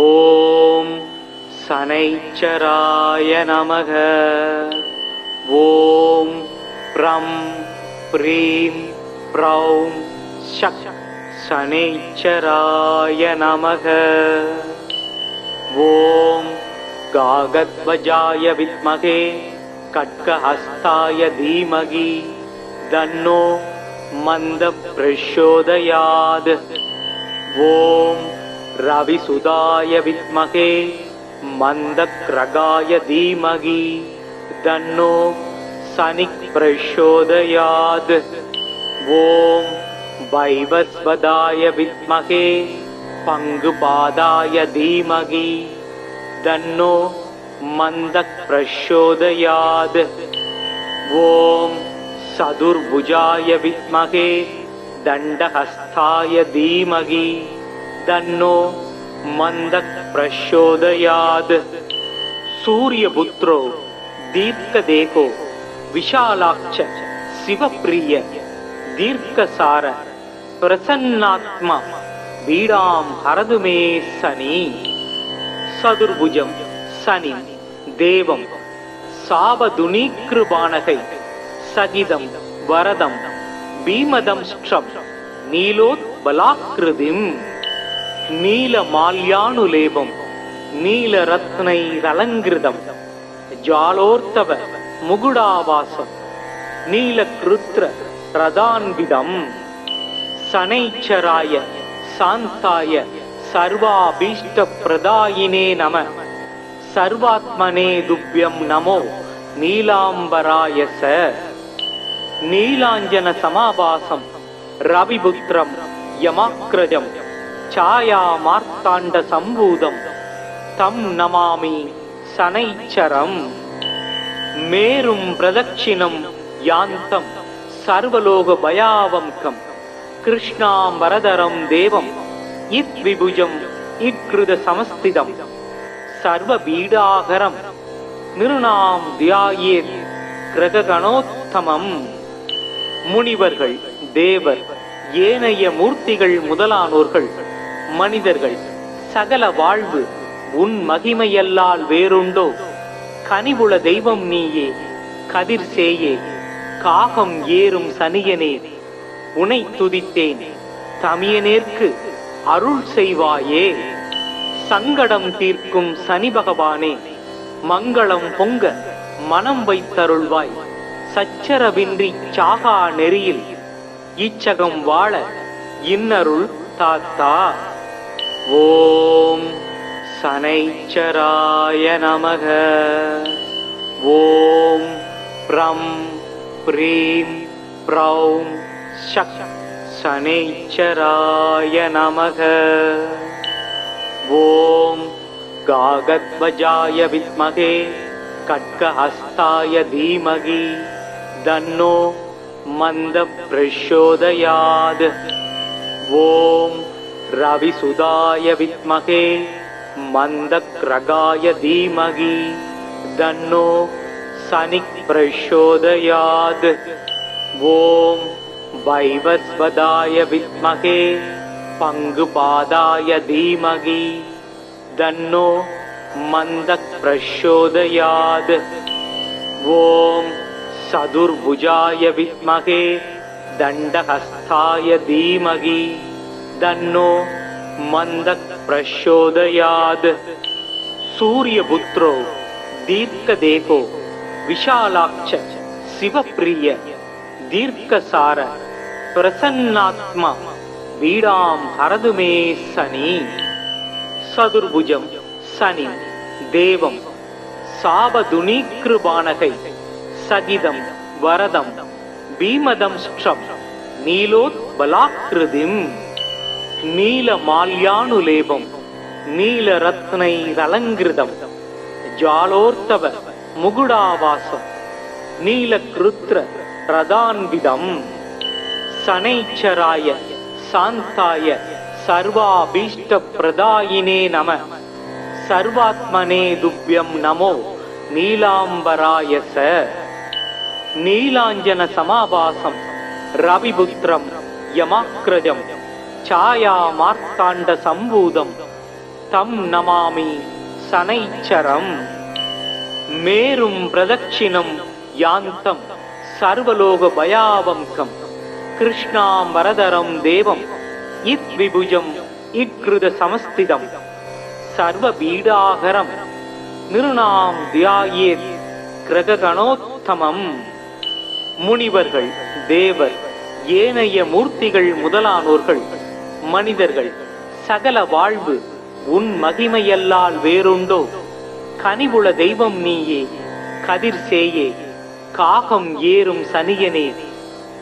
ஓம் சனைச்சராய நமக. ஓம் ப்ரம் ப்ரீம் ப்ரௌம் ஷக் சனைச்சராய நமக. ஓம் காகத்வஜாய வித்மகே கட்கஹஸ்தாய தீமகி தன்னோ மந்த பிரச்சோதயாத். ஓம் ரவிசுதாய வித்மகே மந்தக்ரகாய தீமகி தன்னோ சனிக் பிரச்சோதயாத். ஓம் வைவஸ்வதாய வித்மகே பங்குபாதாய தீமகி தன்னோ மந்தக் பிரச்சோதயாத். ஓம் சதுர்புஜாய வித்மகே தண்டஹஸ்தாய தீமகி தன்னோ மந்தக் பிரச்சோதயாத். சூரியபுத்ரோ தீர்க்கதேகோ விஷாலாக்ஷ சிவப்பிரிய தீர்க்கசார பிரசன்னாத்மா பீடாம் ஹரதுமே சனி. சதுர்புஜம் சனி தேவம் சாபதுனீக்ருபானகை சகிதம் வரதம் பீமதம்ஷ்ட்ரம் நீலோத்பலாக்ருதிம். நீலமால்யானுலேபம் நீலரத்னைரலங்கிருதம் ஜாலோர்த்தவ முகுடாவாசம் நீலக்ருத்ர ரதான்விதம். சனைச்சராய சாந்தாய சர்வாபீஷ்ட பிரதாயினே நம. சர்வாத்மனே துப்யம் நமோ நீலாம்பராய ச. நீலாஞ்சன சமாபாசம் ரவிபுத்ரம் யமாக்ரஜம் சாயா மார்த்தாண்ட சம்பூதம் தம் நமாமி சனைச்சரம். மேரும் பிரதட்சிணம் யாந்தம் சர்வலோக பயாவம்கம் கிருஷ்ணாம்பரதரம் தேவம் இத்விபுஜம் இக்ருத சமஸ்திதம் சர்வபீடாகரம் நிருணாம் தியாயேத் கிரகணோத்தமம். முனிவர்கள் தேவர் ஏனைய மூர்த்திகள் முதலானோர்கள் மனிதர்கள் சகல வாழ்வு உன் மகிமையல்லால் வேறுண்டோ? கனிவுள தெய்வம் நீயே கதிர் சேயே காகம் ஏறும் சனியனே உனை துதித்தேன் தமியனேற்கு அருள் செய்வாயே. சங்கடம் தீர்க்கும் சனி பகவானே மங்களம் பொங்க மனம் வைத்தருள்வாய். சச்சரவின்றி சாகா நெறியில் இச்சகம் வாழ இன்னருள் தாத்தா. ஓம் சனைச்சராய நமக. ஓம் ப்ரம் ப்ரீம் ப்ரௌம் ஷக் சனைச்சராய நமக. ஓம் காகத்வஜாய வித்மகே கட்கஹஸ்தாய தீமகி தன்னோ மந்த பிரச்சோதயாத். ஓம் ரவிசுதாய வித்மகே மந்தக்ரகாய தீமகி தன்னோ சனிக் பிரச்சோதயாத். ஓம் வைவஸ்வதாய வித்மகே பங்குபாதாய தீமகி தன்னோ மந்தக் பிரச்சோதயாத். ஓம் சதுர்புஜாய வித்மகே தண்டஹஸ்தாய தீமகி தன்னோ மந்தக் பிரச்சோதயாத். சூரியபுத்ரோ தீர்க்கதேகோ விஷாலாக்ஷ சிவப்பிரிய தீர்க்கசார பிரசன்னாத்மா பீடாம் ஹரதுமே சனி. சதுர்புஜம் சனி தேவம் சாபதுனீக்ருபானகை சகிதம் வரதம் பீமதம்ஷ்ட்ரம் நீலோத்பலாக்ருதிம். நீலமால்யானுலேபம் நீலரத்னைரலங்கிருதம் ஜாலோர்த்தவ முகுடாவாசம் நீலக்ருத்ர ரதான்விதம். சனைச்சராய சாந்தாய சர்வாபீஷ்ட பிரதாயினே நம. சர்வாத்மனே துப்யம் நமோ நீலாம்பராய ச. நீலாஞ்சன சமாபாசம் ரவிபுத்ரம் யமாக்ரஜம் சாயா மார்த்தாண்ட சம்பூதம் तं नमामि शनैश्चरम् मेरुं प्रदक्षिणं यान्तं सर्वलोकभयावङ्कं कृष्णाम्बरधरं देवं इद्विभुजं इत्कृतसमस्थितं सर्वपीडाहरं நிருணாம் தியாயேத் கிரகணோத்தமம். முனிவர்கள், தேவர், ஏனைய மூர்த்திகள் முதலானோர்கள், மனிதர்கள், சகல வாழ்வு உன் மகிமையல்லால் வேறுண்டோ? கனிவுள தெய்வம் நீயே, கதிர் சேயே, காகம் ஏறும் சனியனே,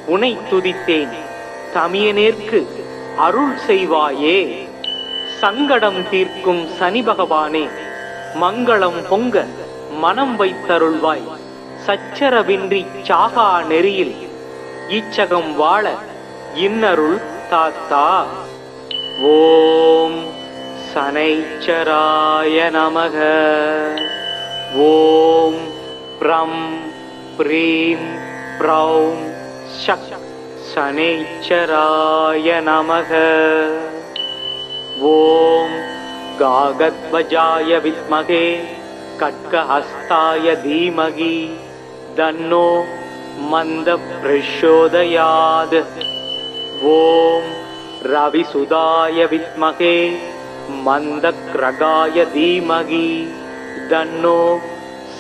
உனை துதித்தேன். தமியனேற்கு அருள் செய்வாயே. சங்கடம் தீர்க்கும் சனி பகவானே, மங்களம் பொங்க மனம் வைத்தருள்வாய். சச்சரவின்றி சாகா நெறியில் இச்சகம் வாழ இன்னருள் தாத்தா. ஓம் சனைச்சராய நமக. ஓம் ப்ரம் ப்ரீம் ப்ரௌம் ஷக் சனைச்சராய நமக. ஓம் गागध्वजाय विद्महे खड्गहस्ताय धीमहि तन्नो मन्दः प्रचोदयात्. ॐ रविसुधाय विद्महे मन्दक्रगाय धीमहि तन्नो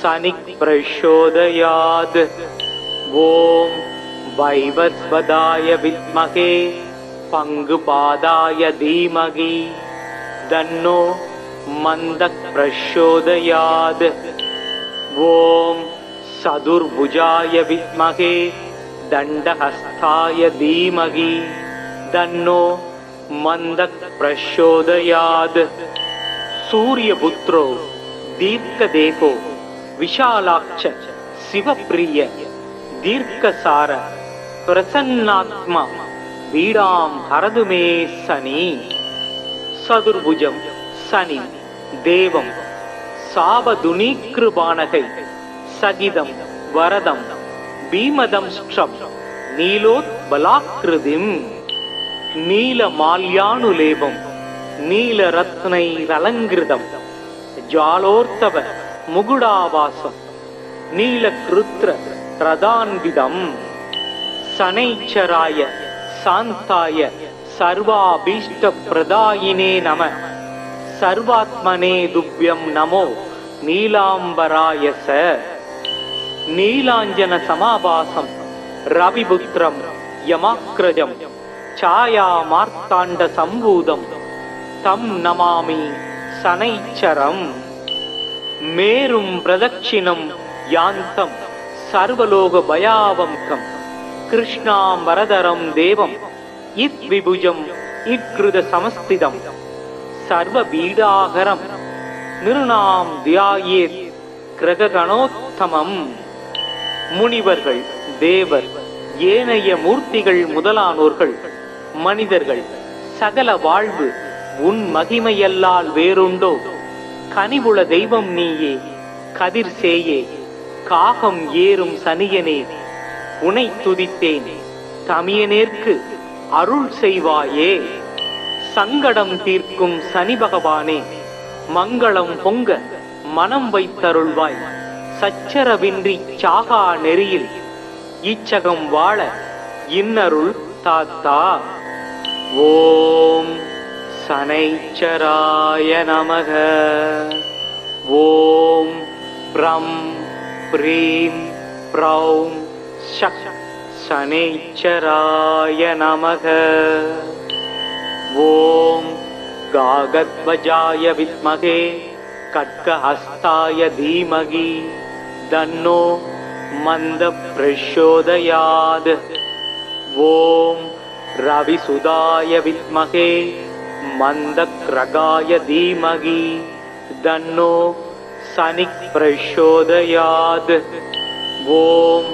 शनिः प्रचोदयात्. ॐ वैवस्वताय विद्महे पङ्गुपादाय धीमहि तन्नो मन्दः प्रचोदयात्. ॐ चतुर्भुजाय विद्महे दण्डहस्ताय धीमहि तन्नो मन्दः प्रचोदयात्. सूर्यपुत्रो दीर्घदेहो विशालाक्ष शिवप्रिय दीर्घसार प्रसन्नात्मा पीडां हरतु मे शनि. சதுர்புஜம் சனி தேவம் சாபதுனீக்ருபானகை சகிதம் வரதம் பீமதம்ஷ்டம் நீலோத்பலாக்கிருதிம் நீலமால்யானுலேபம் நீலரத்னைரலங்கிருதம் ஜாலோர்த்தவ முகுடாவாசம் நீலக்ருத்ர ரதான்விதம். சனைச்சராய சாந்தாய सर्वाभीष्ट प्रदायिने नमः. सर्वात्मने तुभ्यं नमो नीलांबराय स. नीलांजन समाभासं रविपुत्रं यमाग्रजं छाया मार्तांड संभूतं तं नमामि शनैश्चरम्. मेरुं प्रदक्षिणं यान्तं सर्वलोक भयावङ्कं कृष्णाम्बरधरं देवं इद्विभुजं इत्कृतसमस्थितं सर्वपीडाहरं நிருணாம் தியாயேத் கிரகணோத்தமம். முனிவர்கள், தேவர், ஏனைய மூர்த்திகள் முதலானோர்கள், மனிதர்கள், சகல வாழ்வு உன் மகிமையல்லால் வேறுண்டோ? கனிவுள தெய்வம் நீயே, கதிர் சேயே, காகம் ஏறும் சனியனே, உனை துதித்தேன். தமியனேற்கு அருள் செய்வாயே. சங்கடம் தீர்க்கும் சனி பகவானே, மங்களம் பொங்க மனம் வைத்தருள்வாய். சச்சரவின்றி சாகா நெறியில் இச்சகம் வாழ இன்னருள் தாத்தா. ஓம் சனைச்சராய நமக. ஓம் ப்ரம் ப்ரீம் ப்ரௌம் ஷக் शनैश्चराय नमः. ॐ गागध्वजाय विद्महे खड्गहस्ताय धीमहि तन्नो मन्दः प्रचोदयात्. ॐ रविसुधाय विद्महे मन्दक्रगाय धीमहि तन्नो शनिः प्रचोदयात्. ॐ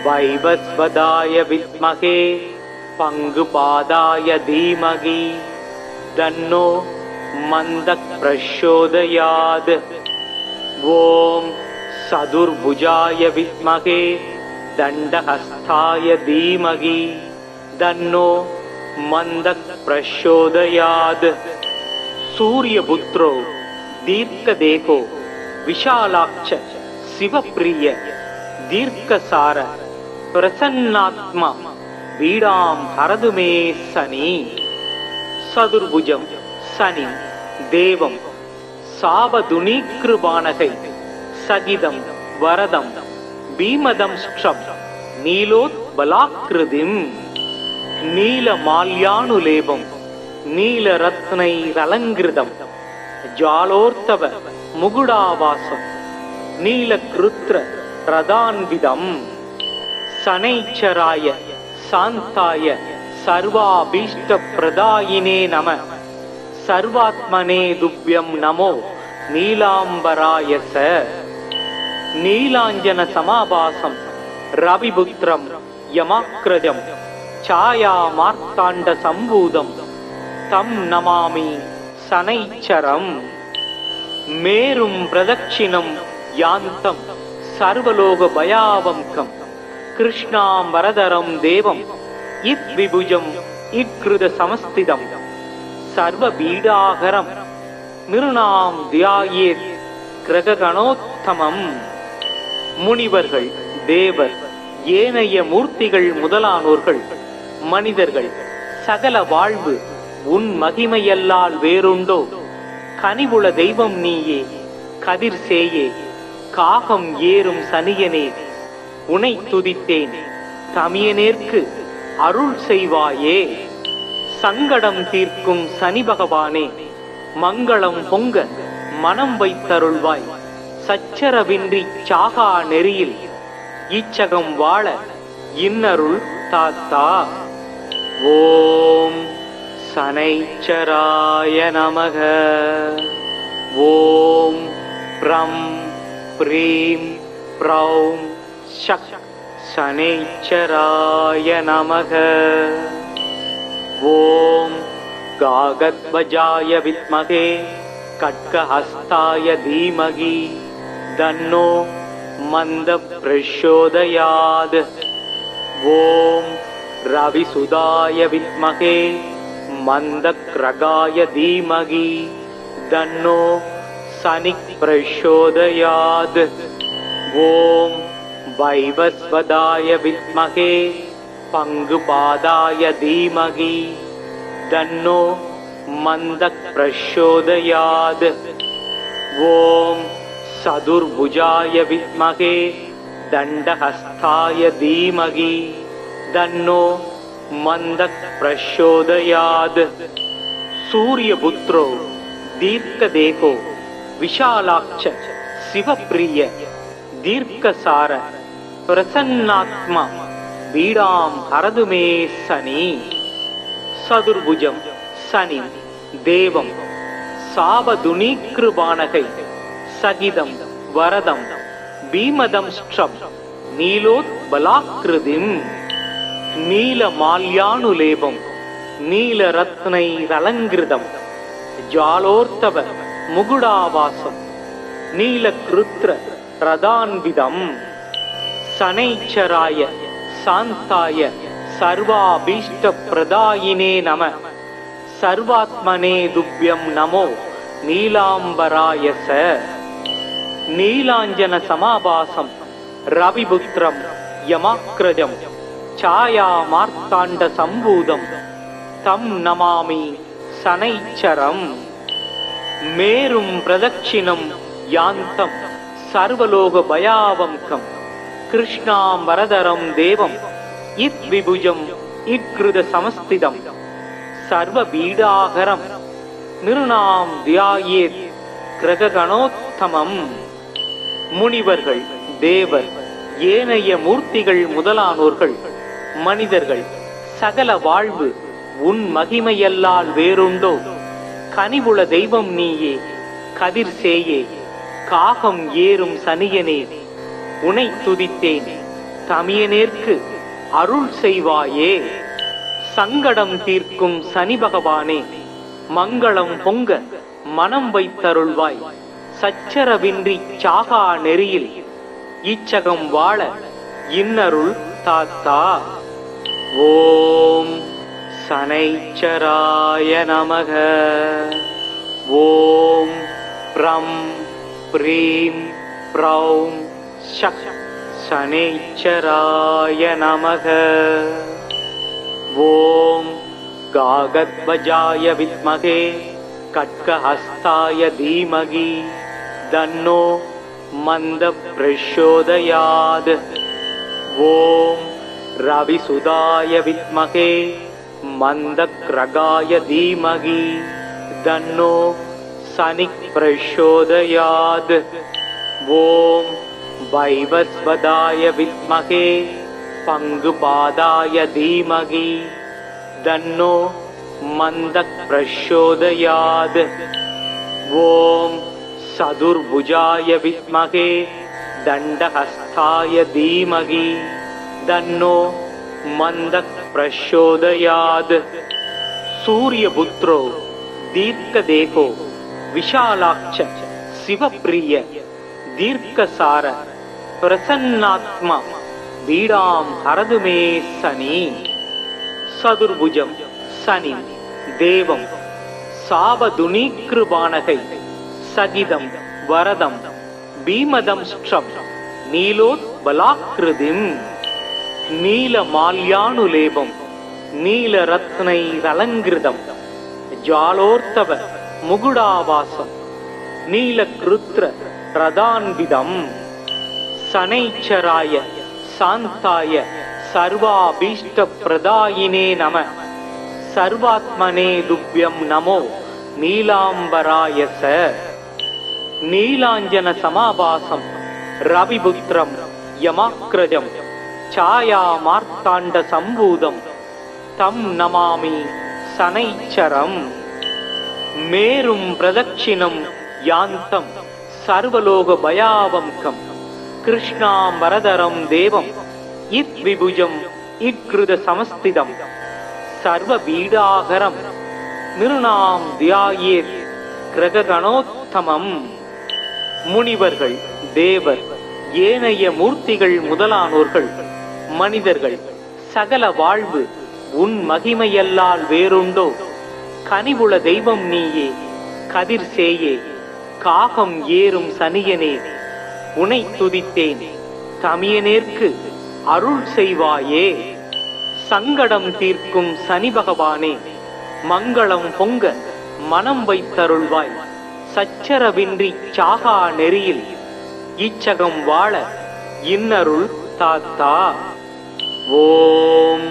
वैवस्वताय विद्महे पङ्गुपादाय धीमहि तन्नो मन्दः प्रचोदयात्. ॐ चतुर्भुजाय विद्महे दण्डहस्ताय धीमहि तन्नो मन्दः प्रचोदयात्. सूर्यपुत्रो दीर्घदेहो विशालाक्ष शिवप्रिय दीर्घसार प्रसन्नात्मा पीडां हरतु मे शनि सदुर्भुजं शनि देवं सावधुनीकृपाणकै सगिदं वरदं भीमदंष्ट्रं नीलोत्बलाकृतिं नीलमाल्यानुलेपं नीलरत्नैरलङ्कृतं ज्वालोर्तव मुकुडावासं नीलकृत्र रदान्वितं शनैश्चराय शान्ताय सर्वाभीष्टप्रदायिने नमः सर्वात्मने तुभ्यं नमो नीलाम्बराय स नीलाञ्जन समाभासं रविपुत्रं यमाग्रजं छायामार्ताण्ड सम्भूतं तं नमामि शनैश्चरम् मेरुं प्रदक्षिणं यान्तं सर्वलोकभयावङ्कं कृष्णां वरदरं देवं इद्विभुजं इत्कृतसमस्थितं सर्वपीडाहरं निर्णां ध्यायेत् கிரகணோத்தமம். முனிவர்கள், தேவர், ஏனைய மூர்த்திகள் முதலானோர்கள், மனிதர்கள், சகல வாழ்வு உன் மகிமையல்லால் வேறுண்டோ? கனிவுள தெய்வம் நீயே, கதிர் சேயே, காகம் ஏறும் சனியனே, உனை துதித்தேன், தமியனேற்கு அருள் செய்வாயே. சங்கடம் தீர்க்கும் சனி பகவானே, மங்களம் பொங்க மனம் வைத்தருள்வாய். சச்சரவின்றி சாகா நெறியில் ஈச்சகம் வாழ இன்னருள் தாத்தா. ஓம் சனைச்சராய நமக. ஓம் ப்ரம் ப்ரீம் ப்ரௌம் ஷக் சனைச்சராய நமக. ஓம் காகத்வஜாய வித்மகே கட்கஹஸ்தாய தீமகி தன்னோ மந்த பிரச்சோதயாத். ஓம் ரவிசுதாய வித்மகே மந்தக்ரகாய தீமகி தன்னோ சனி பிரச்சோதயாத். ஓம் வைவஸ்வதாய வித்மகே பங்குபாதாய தீமகி தன்னோ மந்தக் பிரச்சோதயாத். ஓம் சதுர்புஜாய வித்மகே தண்டஹஸ்தாய தீமகி தன்னோ மந்தக் பிரச்சோதயாத். சூரியபுத்ரோ தீர்க்கதேகோ விஷாலாக்ஷ சிவப்பிரிய தீர்க்கசார பிரசன்னாத்மா பீடாம் ஹரது மே சனி. சதுர்புஜம் சனி தேவம் சாவதுனீக்ருபாணகை சகிதம் வரதம் பீமதம்ஷ்ட்ரம் நீலோத்பலாக்ருதிம் நீலமால்யானுலேபம் நீலரத்னைரலங்கிருதம் ஜாலோர்த்தவ முகுடாவாசம் நீலக்ருத்ர ரதான்விதம் சனைச்சராய சாந்தாய சர்வாபீஷ்டப்ரதாயினே நம சர்வாத்மனே துப்யம் நமோ நீலாம்பராய ச நீலாஞ்சன சமாபாசம் ரவிபுத்திரம் யமாக்ரஜம் சாயாமார்த்தாண்ட சம்பூதம் தம் நமாமி சனைச்சரம். மேரும் பிரதட்சிணம் யாந்தம் சர்வலோக பயாவங்கம் கிருஷ்ணாம் வரதரம் தேவம் இத்விபுஜம் இத்கிருத சமஸ்திதம் சர்வபீடாகரம் நிருணாம் தியாயேத் கிரகணோத்தமம். முனிவர்கள், தேவர், ஏனைய மூர்த்திகள் முதலானோர்கள், மனிதர்கள், சகல வாழ்வு உன் மகிமையல்லால் வேறுண்டோ? கனிவுள தெய்வம் நீயே, கதிர் சேயே, காகம் ஏறும் சனியனே, உனை துதித்தேன், தமியனேற்கு அருள் செய்வாயே. சங்கடம் தீர்க்கும் சனி பகவானே, மங்களம் பொங்க மனம் வைத்தருள்வாய். சச்சரவின்றி சாகா நெறியில் ஈச்சகம் வாழ இன்னருள் தாத்தா. ஓம் சனைச்சராய நமக. ஓம் ப்ரம் ப்ரீம் ப்ரௌம் ஷக் சனீச்சராய நமக. ஓம் காகத்வஜாய வித்மகே கட்கஹஸ்தாய தீமகி தன்னோ மந்த பிரச்சோதயாத். ஓம் ரவிசுதாய வித்மகே மந்தக்ரகாய தீமகி தன்னோ சனிக் பிரச்சோதயாத். ஓம் வைவஸ்வதாய வித்மகே பங்குபாதாய தீமகி தன்னோ மந்தக் பிரச்சோதயாத். ஓம் சதுர்புஜாய வித்மகே தண்டஹஸ்தாய தீமகி தன்னோ மந்தக் பிரச்சோதயாத். சூரியபுத்ரோ தீர்க்கதேகோ விஷாலாட்ச சிவப்பிரிய தீர்க்கசார பிரசன்னாத்மா பீடாம் ஹரது மே சனி. சதுர்புஜம் சனி தேவம் சாபதுனீக்ருபானகை சகிதம் வரதம் பீமதம் ஸ்ட்ரம் நீலோத்பலாக்ருதிம். நீலமால்யானுலேபம் நீலரத்னைரலங்கிருதம் ஜாலோர்த்தவ முகுடாவாசம் நீலக்ருத்ர ரதான்விதம். சனைச்சராய சாந்தாய சர்வாபீஷ்ட பிரதாயினே நம. சர்வாத்மனே துப்யம் நமோ நீலாம்பராய ச. நீலாஞ்சன சமாபாசம் ரவிபுத்திரம் யமாக்ரஜம் சாயா மார்த்தாண்ட சம்பூதம் தம் நமாமி சனைச்சரம். மேரும் பிரதட்சிணம் யாந்தம் சர்வலோக பயாவம்கம் கிருஷ்ணாம்பரதரம் தேவம் இத் விபுஜம் இக்ருத சமஸ்திதம் சர்வபீடாகரம் நிருணாம் தியாயேத் கிரகணோத்தமம். முனிவர்கள் தேவர் ஏனைய மூர்த்திகள் முதலானோர்கள் மனிதர்கள் சகல வாழ்வு உன் மகிமையல்லால் வேறுண்டோ? கனிவுள தெய்வம் நீயே கதிர் சேயே காகம் ஏறும் சனியனே உனை துதித்தேன் தமியனேற்கு அருள் செய்வாயே. சங்கடம் தீர்க்கும் சனி பகவானே மங்களம் பொங்க மனம் வைத்தருள்வாய். சச்சரவின்றி சாகா நெறியில் இச்சகம் வாழ இன்னருள் தாத்தா. ஓம்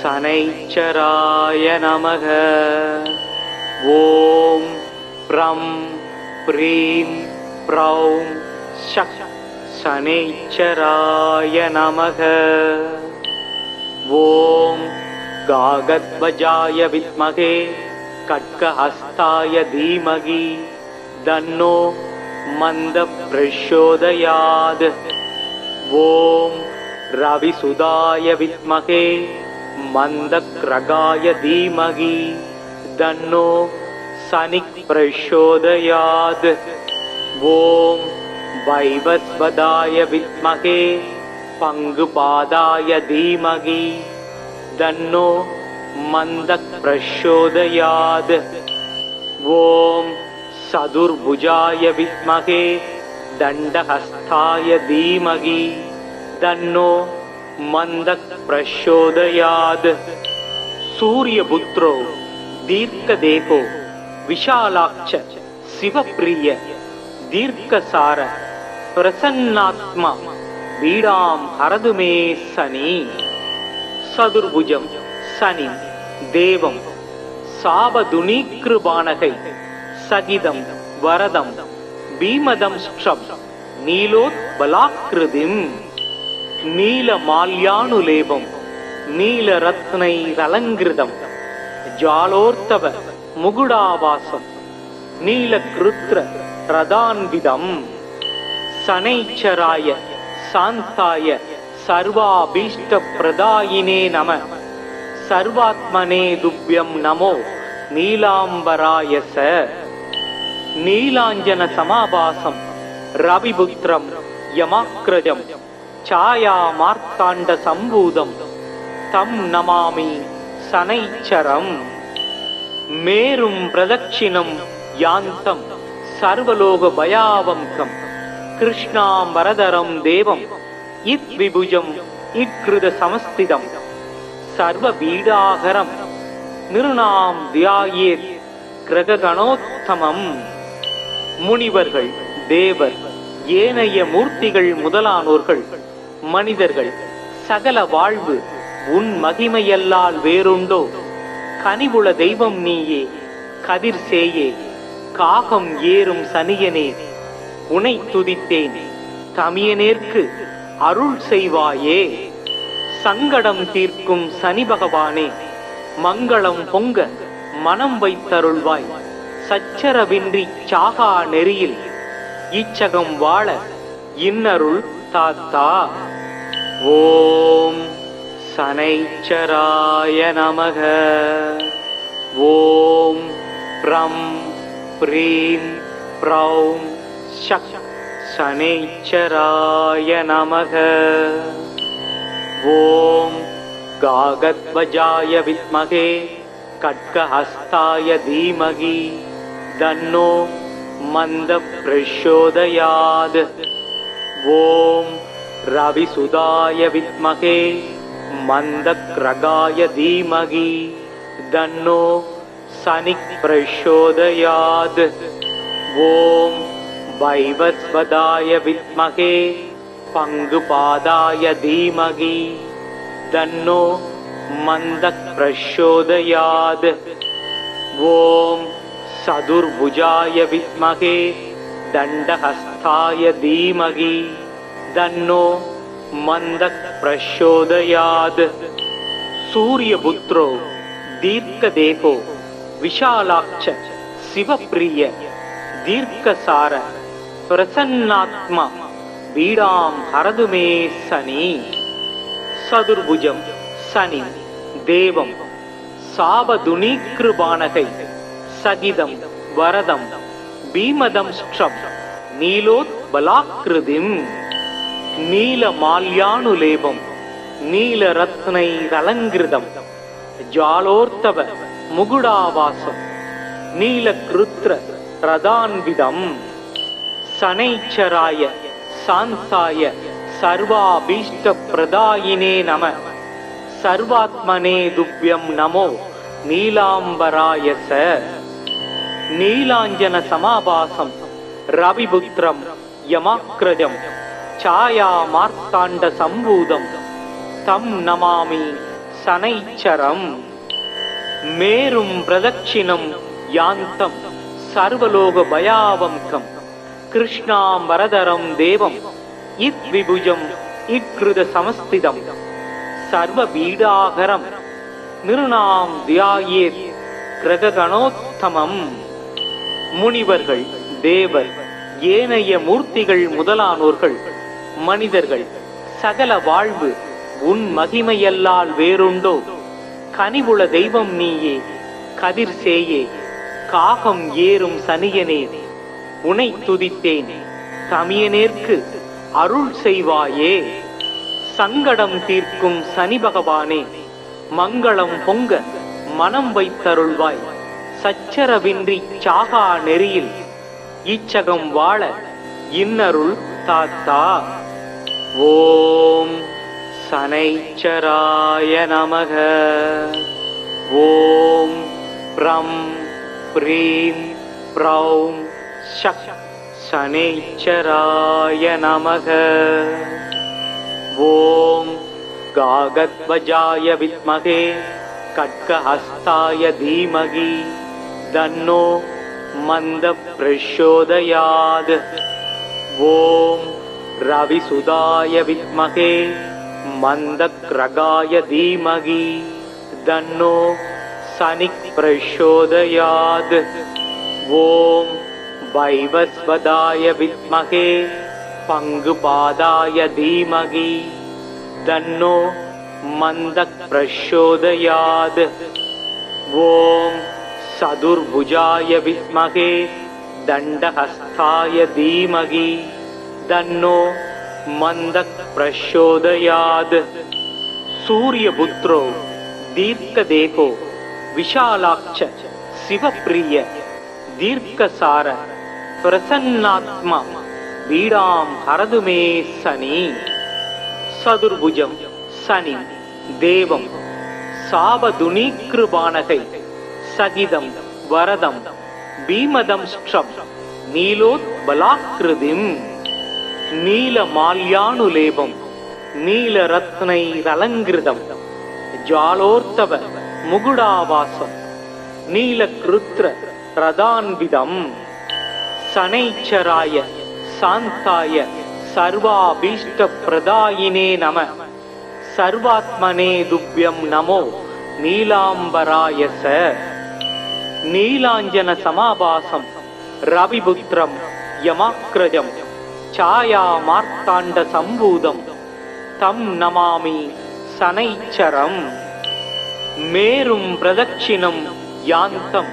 சனைச்சராய நமக. ஓம் ப்ரம் ப்ரீம் ப்ரௌம் ஷக் சனைச்சராய நமக. ஓம் காகத்வஜாய வித்மகே கட்கஹஸ்தாய தீமகி தன்னோ மந்த பிரச்சோதயாத். ஓம் ரவிசுதாய வித்மகே மந்தக்ரகாய தீமகி தன்னோ சனிக் பிரச்சோதயாத். ஓம் வைவஸ்வதாய வித்மகே பங்குபாதாய தீமகி தன்னோ மந்தக் பிரச்சோதயாத். ஓம் சதுர்புஜாய வித்மகே தண்டஹஸ்தாய தீமகி தன்னோ மந்தக் பிரச்சோதயாத். சூரியபுத்ரோ தீர்க்கதேகோ விஷாலாட்ச சிவப்பிரிய தீர்க்கசார பிரசன்னாத்மா பீடாம் ஹரது மே சனி. சதுர்புஜம் சனி தேவம் சாபதுனீக்ருபானகை சகிதம் வரதம் பீமதம் ஸ்ட்ரம் நீலோத்பலாக்ருதிம். நீலமால்யானுலேபம் நீலரத்னைரலங்கிருதம் ஜாலோர்த்தவ முகுடாவாசம் நீலக்ருத்ர ரதான்விதம். சனைச்சராய சாந்தாய சர்வாபீஷ்ட பிரதாயினே நம. சர்வாத்மனே துப்யம் நமோ நீலாம்பராய ச. நீலாஞ்சன சமாபாசம் ரவிபுத்திரம் யமாக்ரஜம் சாயா மார்த்தாண்ட சம்பூதம் தம் நமாமி சனைச்சரம். மேரும் பிரதட்சிணம் யாந்தம் சர்வலோக பயாவம்கம் கிருஷ்ணாம் வரதரம் தேவம் இத் விபுஜம் இக்ருத சமஸ்திதம் சர்வ பீடாகரம் நிருணாம் தியாயேத் கிரகணோத்தமம். முனிவர்கள், தேவர், ஏனைய மூர்த்திகள் முதலானோர்கள், மனிதர்கள், சகல வாழ்வு உன் மகிமையல்லால் வேறுண்டோ? கனிவுள தெய்வம் நீயே, கதிர் சேயே, காகம் ஏறும் சனியனே, உனை துதித்தேன், தமியனேற்கு அருள் செய்வாயே. சங்கடம் தீர்க்கும் சனி பகவானே, மங்களம் பொங்க மனம் வைத்தருள்வாய். சச்சரவின்றி சாகா நெறியில் இச்சகம் வாழ இன்னருள் தாத்தா. ஓம் சனைச்சராய நமக. ஓம் ப்ரம் ப்ரீம் ப்ரௌம் ஷக் சனைச்சராய நமக. ஓம் காகத்வஜாய வித்மகே கட்கஹஸ்தாய தீமகி தன்னோ மந்த பிரச்சோதயாத். ஓம் ரவிசுதாய வித்மகே மந்தக்ரகாய தீமகி தன்னோ சனிக் பிரச்சோதயாத். ஓம் வைவஸ்வதாய வித்மகே பங்குபாதாய தீமகி தன்னோ மந்தக் பிரச்சோதயாத். ஓம் சதுர்புஜாய வித்மகே தண்டஹஸ்தாய தீமகி தன்னோ மந்தக் பிரச்சோதயாத். சூரியபுத்ரோ தீர்க்கதேகோ விஷாலாட்ச சிவப்பிரிய தீர்க்கசார பிரசன்னாத்மா பீடாம் ஹரதுமே சனி. சதுர்புஜம் சனி தேவம் சாபதுனீக்ருபானகை சகிதம் வரதம் பீமதம் ஸ்ட்ரம் நீலோத் பலாக்கிருதிம். நீல மால்யானுலேபம் நீலரத்னை அலங்கிருதம் ஜாலோர்த்தவ முகுடாவாசம் நீலக்ருத்ர ரதான்விதம். சனைச்சராய சாந்தாய சர்வாபீஷ்ட பிரதாயினே நம. சர்வாத்மனே துப்யம் நமோ நீலாம்பராய ச. நீலாஞ்சன சமாபாசம் ரவிபுத்திரம் யமாக்ரஜம் சாயா மார்த்தாண்ட சம்பூதம் தம் நமாமி சனைச்சரம். மேரும் பிரதட்சிணம் யாந்தம் சர்வலோக பயாவம்கம் கிருஷ்ணாம் வரதரம் தேவம் இத் விபுஜம் இக்ருத சமஸ்திதம் சர்வ பீடாகரம் நிருணாம் தியாயேத் கிரகணோத்தமம். முனிவர்கள், தேவர், ஏனைய மூர்த்திகள் முதலானோர்கள், மனிதர்கள், சகல வாழ்வு உன் மகிமையல்லால் வேறுண்டோ? கனிவுள தெய்வம் நீயே, கதிர் சேயே, காகம் ஏறும் சனியனே, உனை துதித்தேன், தமியனேற்கு அருள் செய்வாயே. சங்கடம் தீர்க்கும் சனி பகவானே, மங்களம் பொங்க மனம் வைத்தருள்வாய். சச்சரவின்றி சாகா நெறியில் இச்சகம் வாழ இன்னருள் தாத்தா. ஓம் சனைச்சராய நமக. ஓம் ப்ரம் ப்ரீம் ப்ரௌம் ஷக் சனைச்சராய நமக. ஓம் காகத்வஜாய வித்மகே கட்கஹஸ்தாய தீமகி தன்னோ மந்த பிரச்சோதயாத். ஓம் ரவிசுதாய வித்மகே மந்தக்ரகாய தீமகி தன்னோ சனிக் பிரச்சோதயாத். ஓம் வைவஸ்வதாய வித்மகே பங்குபாதாய தீமகி தன்னோ மந்தக் பிரச்சோதயாத். ஓம் சதுர்புஜாய வித்மகே தண்டஹஸ்தாய தீமகி தன்னோ மந்தக் பிரச்சோதயாத். சூரியபுத்ரோ தீர்க்கதேகோ விஷாலாட்ச சிவப்பிரிய दीर्घसार प्रसन्नात्मा पीडां हरतु मे शनि सदुर्भुजं शनि देवं सावधुनीकृपाणकै सगिदं वरदं भीमदंष्ट्रं नीलोत्बलाकृतिं नीलमाल्यानुलेपं नीलरत्नैरलङ्कृतं ज्वालोर्तव मुकुडावासं नीलकृत्र रदान्वितं शनैश्चराय शान्ताय सर्वाभीष्टप्रदायिने नमः सर्वात्मने तुभ्यं नमो नीलाम्बराय स नीलाञ्जन समाभासं रविपुत्रं यमाग्रजं छायामार्ताण्ड सम्भूतं तं नमामि शनैश्चरम् मेरुं प्रदक्षिणं यान्तं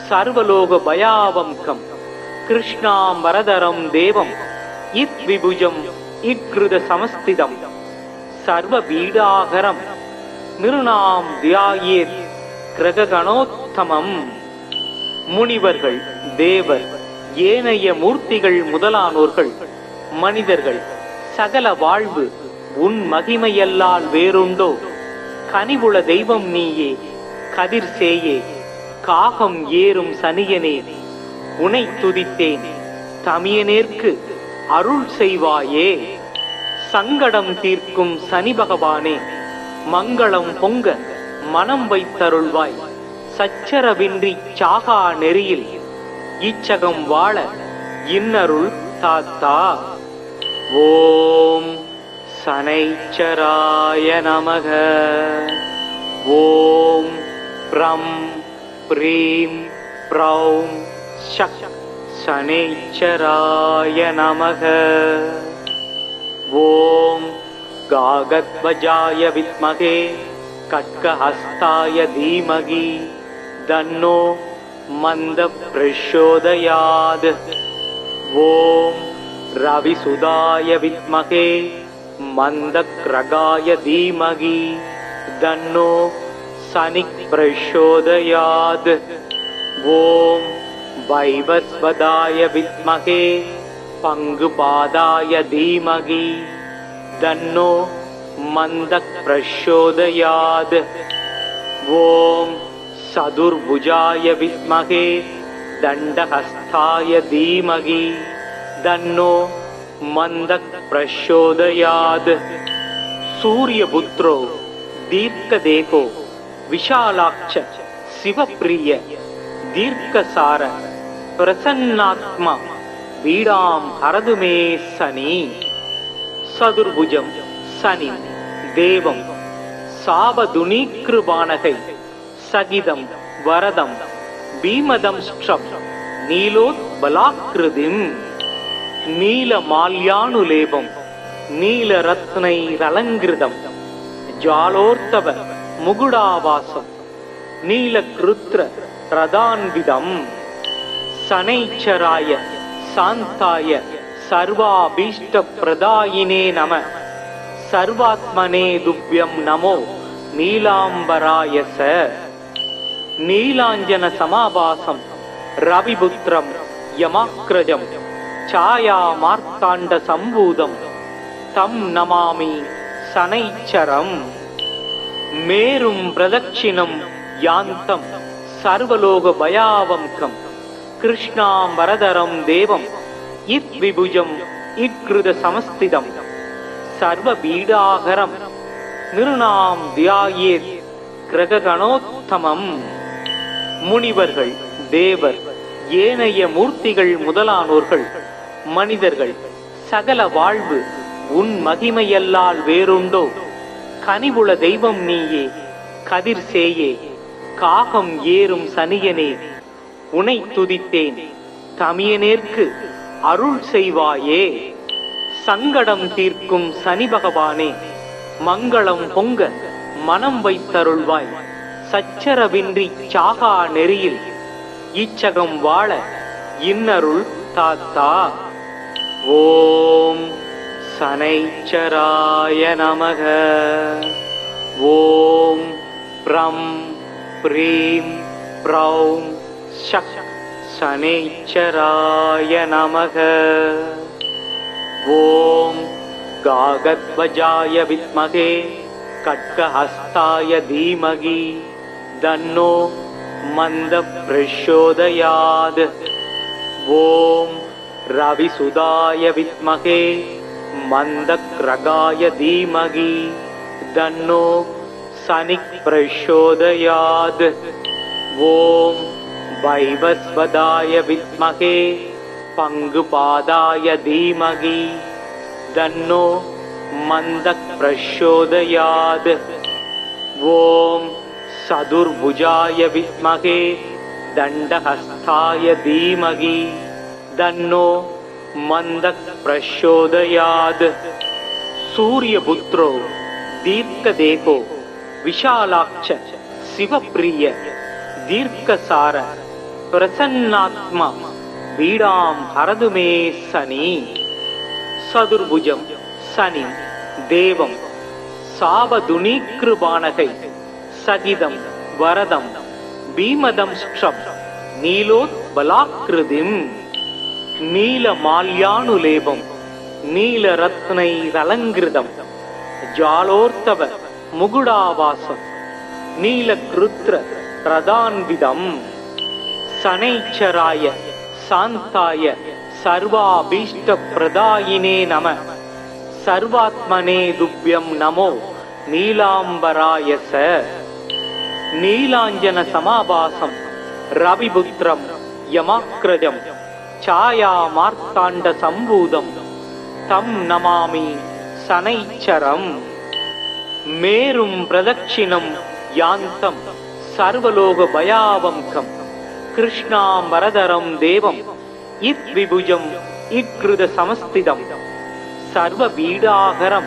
सर्वलोकभयावंकं कृष्णाम्बरधरं देवं इद्विभुजं इत्कृतसमस्थितं सर्वपीडाहरं நிருணாம் தியாயேத் கிரககணோத்தமம். முனிவர்கள், தேவர், ஏனைய மூர்த்திகள் முதலானோர்கள், மனிதர்கள், சகல வாழ்வு உன் மகிமையல்லால் வேறுண்டோ? கனிவுள தெய்வம் நீயே, கதிர் சேயே, காகம் ஏறும் சனியனே, உனை துதித்தேன், தமியனேற்கு அருள் செய்வாயே. சங்கடம் தீர்க்கும் சனி பகவானே, மங்களம் பொங்க மனம் வைத்தருள்வாய். சச்சரவின்றி சாகா நெறியில் இச்சகம் வாழ இன்னருள் தாத்தா. ஓம் சனைச்சராய நமக. ஓம் ப்ரம் ப்ரீம் ப்ரௌம் ஷக் சனைச்சராய நமக. ஓம் गागध्वजाय विद्महे खड्गहस्ताय धीमहि तन्नो मन्दः प्रचोदयात्. ॐ रविसुधाय विद्महे मन्दग्रगाय धीमहि तन्नो शनिः प्रचोदयात्. ॐ वैवस्वताय विद्महे पङ्गुपादाय धीमहि तन्नो मन्दः प्रचोदयात्. ॐ सदुर्भुजाय विद्महे दण्डहस्ताय धीमहि तन्नो मन्दः प्रचोदयात्. सूर्यपुत्रो दीर्घदेहो विशालाक्ष शिवप्रिय दीर्घसार प्रसन्नात्मा पीडां हरतु मे शनि सदुर्भुजं शनि देवं सावधुनीकृपाणकै सगिदं वरदं भीमदंष्ट्रं नीलोत्बलाकृतिं नीलमाल्यानुलेपं नीलरत्नैरलङ्कृतं ज्वालोर्तव मुकुडावासं नीलकृत्र रदान्वितं शनैश्चराय शान्ताय सर्वाभीष्टप्रदायिने नमः सर्वात्मने तुभ्यं नमो नीलाम्बराय स नीलाञ्जन समाभासं रविपुत्रं यमाग्रजं छायामार्ताण्ड सम्भूतं तं नमामि शनैश्चरम्. मेरुं प्रदक्षिणं यान्तं सर्वलोकभयावंकं कृष्णाम्बरधरं देवं इद्विभुजं इत्कृतसमस्थितं सर्वपीडाहरं நிருணாம் தியாயேத் கிரககணோத்தமம். முனிவர்கள், தேவர், ஏனைய மூர்த்திகள் முதலானோர்கள், மனிதர்கள், சகல வாழ்வு உன் மகிமையல்லால் வேறுண்டோ? கனிவுள தெய்வம் நீயே, கதிர் சேயே, காகம் ஏறும் சனியனே, உனை துதித்தேன், தமியனேற்கு அருள் செய்வாயே. சங்கடம் தீர்க்கும் சனி பகவானே, மங்களம் பொங்க மனம் வைத்தருள்வாய். சச்சரவின்றி சாகா நெறியில் இச்சகம் வாழ இன்னருள் தாத்தா. ஓம் சனைச்சராய நமக. ஓம் ப்ரம் ப்ரீம் ப்ரௌம் ஷக் शनैश्चराय नमः। ॐ गागध्वजाय विद्महे खड्गहस्ताय धीमहि तन्नो मन्दः प्रचोदयात्। ॐ रविसुदाय विद्महे मन्दक्रगाय धीमहि तन्नो शनिः प्रचोदयात्। ॐ वैवस्वताय विद्महे पङ्गुपादाय धीमहि तन्नो मन्दः प्रचोदयात्। ॐ चतुर्भुजाय विद्महे दण्डहस्ताय धीमहि तन्नो मन्दः प्रचोदयात्। सूर्यपुत्रो दीर्घदेहो विशालाक्ष शिवप्रिय दीर्घसार प्रसन्नात्मा पीडां हरतु मे शनि। चतुर्भुजं शनि देवं सावधुनीकृपाणकै सहितं वरदं भीमदंष्ट्रं नीलोत्बलाकृतिं नीलमाल्यानुलेपं नीलरत्नैरलङ्कृतं जालोर्तव मुकुडावासं नीलकृत्र रदान्वितं। शनैश्चराय शान्ताय सर्वाभीष्टप्रदायिने नमः। सर्वात्मने तुभ्यं नमो नीलाम्बराय स। नीलाञ्जनसमाभासं रविपुत्रं यमाग्रजं छायामार्ताण्डसम्भूतं तं नमामि शनैश्चरम्। मेरुं प्रदक्षिणं यान्तं सर्वलोकभयावहं कृष्णाम्बरधरं देवं इद्विभुजं इत्कृतसमस्थितं सर्वपीडाहरं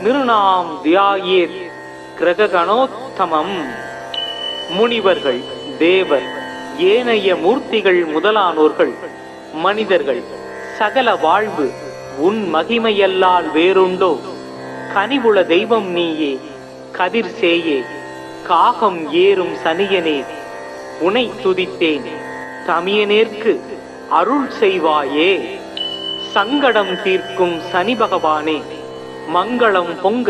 நிருணாம் தியாயேத் கிரககணோத்தமம். முனிவர்கள், தேவர், ஏனைய மூர்த்திகள் முதலானோர்கள், மனிதர்கள், சகல வாழ்வு உன் மகிமையல்லால் வேறுண்டோ? கனிவுள தெய்வம் நீயே, கதிர் சேயே, காகம் ஏறும் சனியனே, உனை துதித்தேன் தமியனேற்கு அருள் செய்வாயே. சங்கடம் தீர்க்கும் சனி பகவானே, மங்களம் பொங்க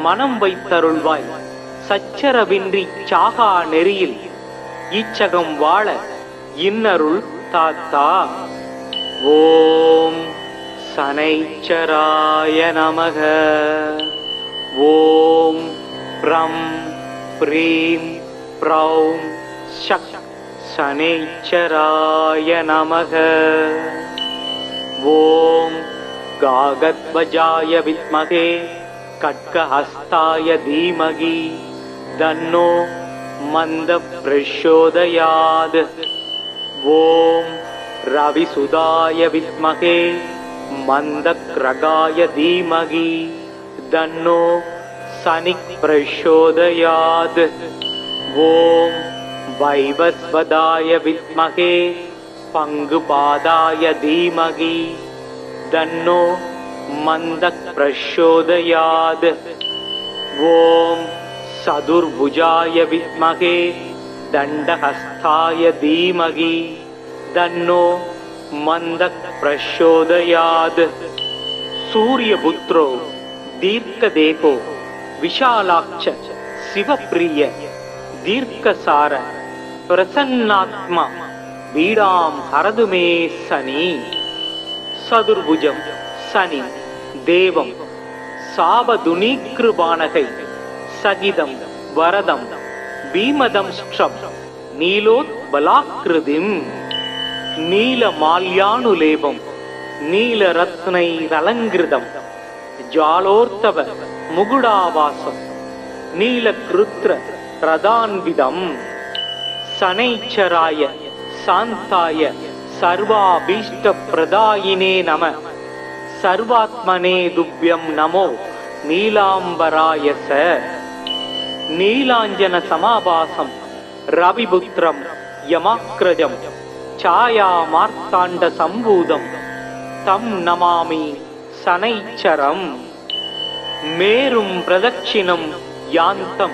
மனம் வைத்தருள்வாய். சச்சரவின்றி சாகா நெறியில் இச்சகம் வாழ இன்னருள் தாத்தா. ஓம் சனைச்சராய நமக. ஓம் ப்ரம் ப்ரீம் ப்ரௌம் ஷக் சனைச்சராய நமக. ஓம் गागध्वजाय विद्महे खड्गहस्ताय धीमहि तन्नो मन्दः प्रचोदयात्। ॐ रविसुदाय विद्महे मन्दक्रगाय धीमहि तन्नो शनिः प्रचोदयात्। ॐ वैवस्वताय विद्महे पङ्गुपादाय धीमहि तन्नो मन्दः प्रचोदयात्। ॐ चतुर्भुजाय विद्महे दण्डहस्ताय धीमहि तन्नो मन्दः प्रचोदयात्। सूर्यपुत्रो दीर्घदेहो विशालाक्ष शिवप्रिय दीर्घसार प्रसन्नात्मा पीडां हरतु मे शनि। चतुर्भुजं शनि देवं सावधुनीकृपाणकै सहितं वरदं भीमदंष्ट्रं नीलोत्बलाकृतिं नीलमाल्यानुलेपं नीलरत्नैरलङ्कृतं जालोर्तव मुकुडावासं नीलकृत्र रदान्वितं। शनैश्चराय शान्ताय सर्वाभीष्टप्रदायिने नमः। सर्वात्मने तुभ्यं नमो नीलाम्बराय स। नीलाञ्जनसमाभासं रविपुत्रं यमाग्रजं छायामार्ताण्डसम्भूतं तं नमामि शनैश्चरम्। मेरुं प्रदक्षिणं यान्तं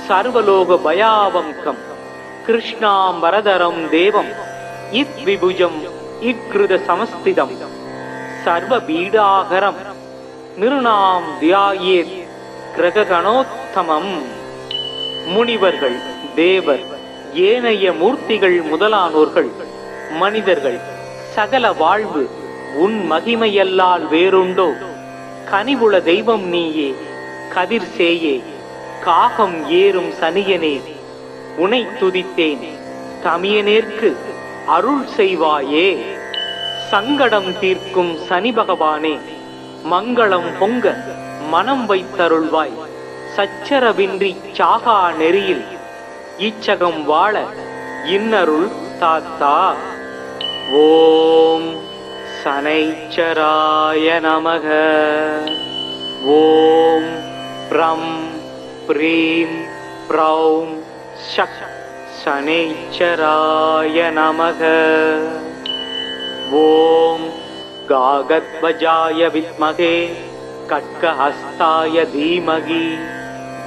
सर्वलोकभयावहं कृष्णाम्बरधरं देवं இத்விபுஜம் இக்ருத சமஸ்திதம் சர்வ பீடாகரம் நிருணாம் தியாயேத் கிரகணோத்தமம். முனிவர்கள், தேவர், ஏனைய மூர்த்திகள் முதலானோர்கள், மனிதர்கள், சகல வாழ்வு உன் மகிமையல்லால் வேறுண்டோ? கனிவுள தெய்வம் நீயே, கதிர் சேயே, காகம் ஏறும் சனியனே, உனை துதித்தேன், தமியனேற்கு அருள் செய்வாயே. சங்கடம் தீர்க்கும் சனி பகவானே, மங்களம் பொங்க மனம் வைத்தருள்வாய். சச்சரவின்றி சாகா நெறியில் இச்சகம் வாழ இன்னருள் தாத்தா. ஓம் சனைச்சராய நமக. ஓம் ப்ரம் ப்ரீம் ப்ரௌம் ஷக் சனைச்சராய நமக. ஓம் காகத்வஜாய வித்மகே கட்கஹஸ்தாய தீமகி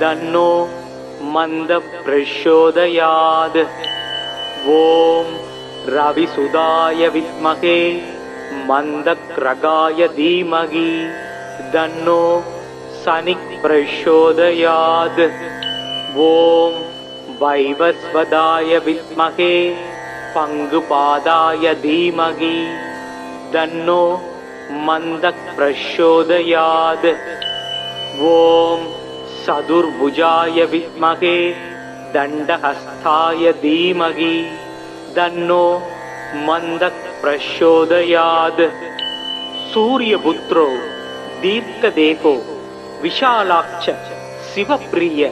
தன்னோ மந்த பிரச்சோதயாத். ஓம் ரவிசுதாய வித்மகே மந்தக்ரகாய தீமகி தன்னோ சனிக் பிரச்சோதயாத். ஓம் வைவஸ்வதாய வித்மகே பங்குபாதாய தீமகி தன்னோ மந்தக் பிரச்சோதயாத். ஓம் சதுர்புஜாய வித்மகே தண்டஹஸ்தாய தீமகி தன்னோ மந்தக் பிரச்சோதயாத். சூரியபுத்ரோ தீர்க்கதேகோ விஷாலாட்ச சிவப்பிரிய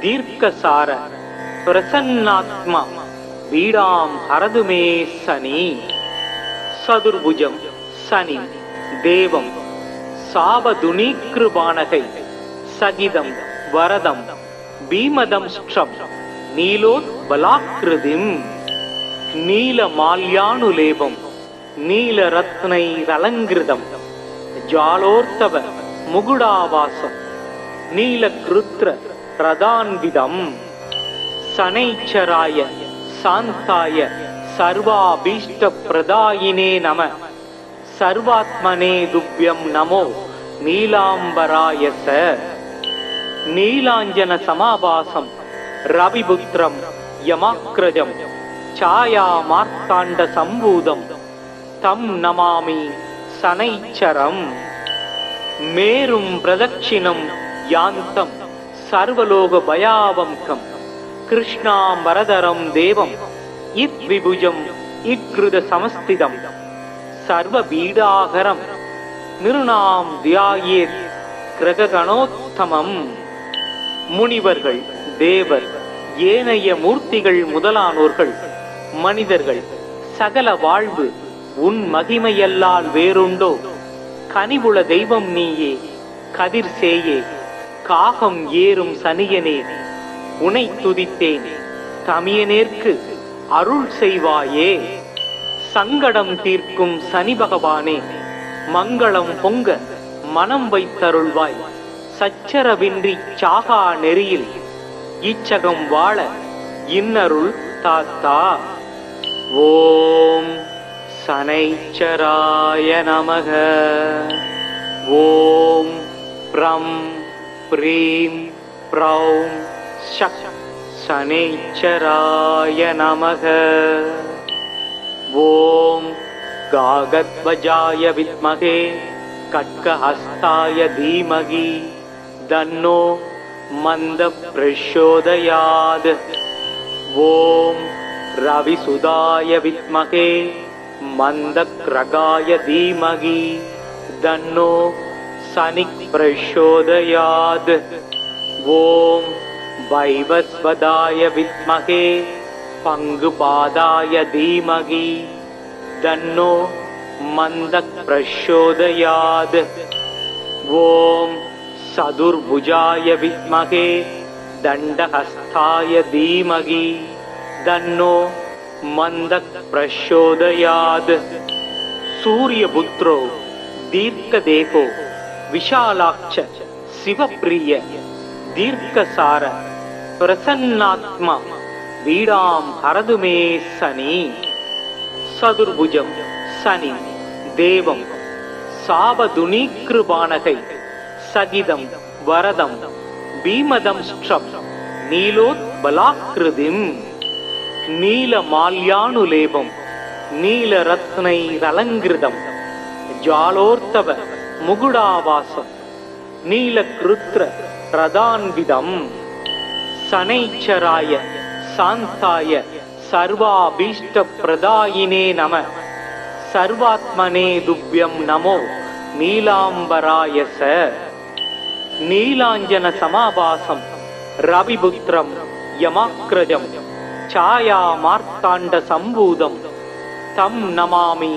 தீர்க்கசார பிரசன்னாத்மா பீடாம் ஹரதுமே சனி. சதுர்புஜம் சனி தேவம் சாபதுனீக்ருபானகை சகிதம் வரதம் பீமதம்ஷ்ட்ரம் நீலோத்பலாக்ருதிம். நீலமால்யானுலேபம் நீலரத்னைரலங்கிருதம் ஜாலோர்த்தவ முகுடாவாசம் நீலக்ருத்ர ரதான்விதம். சனைச்சராய சாந்தாய சர்வாபீஷ்ட பிரதாயினே நம. சர்வாத்மனே துப்யம் நமோ நீலாம்பராயச. நீலாஞ்சன சமாபாசம் ரவிபுத்ரம் யமாக்ரஜம் சாயா மார்த்தாண்ட சம்பூதம் தம் நமாமி சனைச்சரம். மேரும் பிரதட்சிணம் யாந்தம் சர்வலோக பயாவம்கம் கிருஷ்ணாம்பரதரம் தேவம் இத்விபுஜம் இக்ருத சமஸ்திதம் சர்வ பீடாகரம் நிருணாம் தியாயேத் கிரகணோத்தமம். முனிவர்கள், தேவர், ஏனைய மூர்த்திகள் முதலானோர்கள், மனிதர்கள், சகல வாழ்வு உன் மகிமையல்லால் வேறுண்டோ? கனிவுள தெய்வம் நீயே, கதிர் சேயே, காகம் ஏறும் சனியனே, உனை துதித்தேன், தமியனேற்கு அருள் செய்வாயே. சங்கடம் தீர்க்கும் சனி பகவானே, மங்களம் பொங்க மனம் வைத்தருள்வாய். சச்சரவின்றி சாகா நெறியில் இச்சகம் வாழ இன்னருள் தாத்தா. ஓம் சனைச்சராய நமக. ஓம் ப்ரம் ப்ரீம் ப்ரௌம் ஷக் சனைச்சராய நமக. ஓம் காகத்வஜாய வித்மகே கட்கஹஸ்தாய தீமகி தன்னோ மந்த பிரச்சோதயாத். ஓம் ரவிசுதாய வித்மகே மந்தக்ரகாய தீமகி தன்னோ சனிக் பிரச்சோதயாத். ஓம் வைவஸ்வதாய வித்மகே பங்குபாதாய தீமகி தன்னோ மந்தக் பிரச்சோதயாத். ஓம் சதுர்புஜாய வித்மகே தண்டஹஸ்தாய தீமகி தன்னோ மந்தக் பிரச்சோதயாத். சூரியபுத்ரோ தீர்க்கதேகோ விஷாலாட்ச சிவப்பிரிய தீர்க்கசார பிரசன்னாத்மா பீடாம் ஹரதுமே சனி. சதுர்புஜம் சனி தேவம் சாபதுனீக்ருபானகை சகிதம் வரதம் பீமதம்ஷ்ட்ரம் நீலோத்பலாக்ருதிம் நீலமால்யானுலேபம் நீலரத்னைரலங்கிருதம் ஜாலோர்த்தவ முகுடாவாசம் நீலக்ருத்ர ரதான்விதம் சனைச்சராய சாந்தாய சர்வாபீஷ்டப்ரதாயினே நம சர்வாத்மனே துப்யம் நமோ நீலாம்பராயச நீலாஞ்சன சமாபாசம் ரவிபுத்திரம் யமாக்ரஜம் சாயா மார்த்தாண்ட சம்பூதம் தம் நமாமி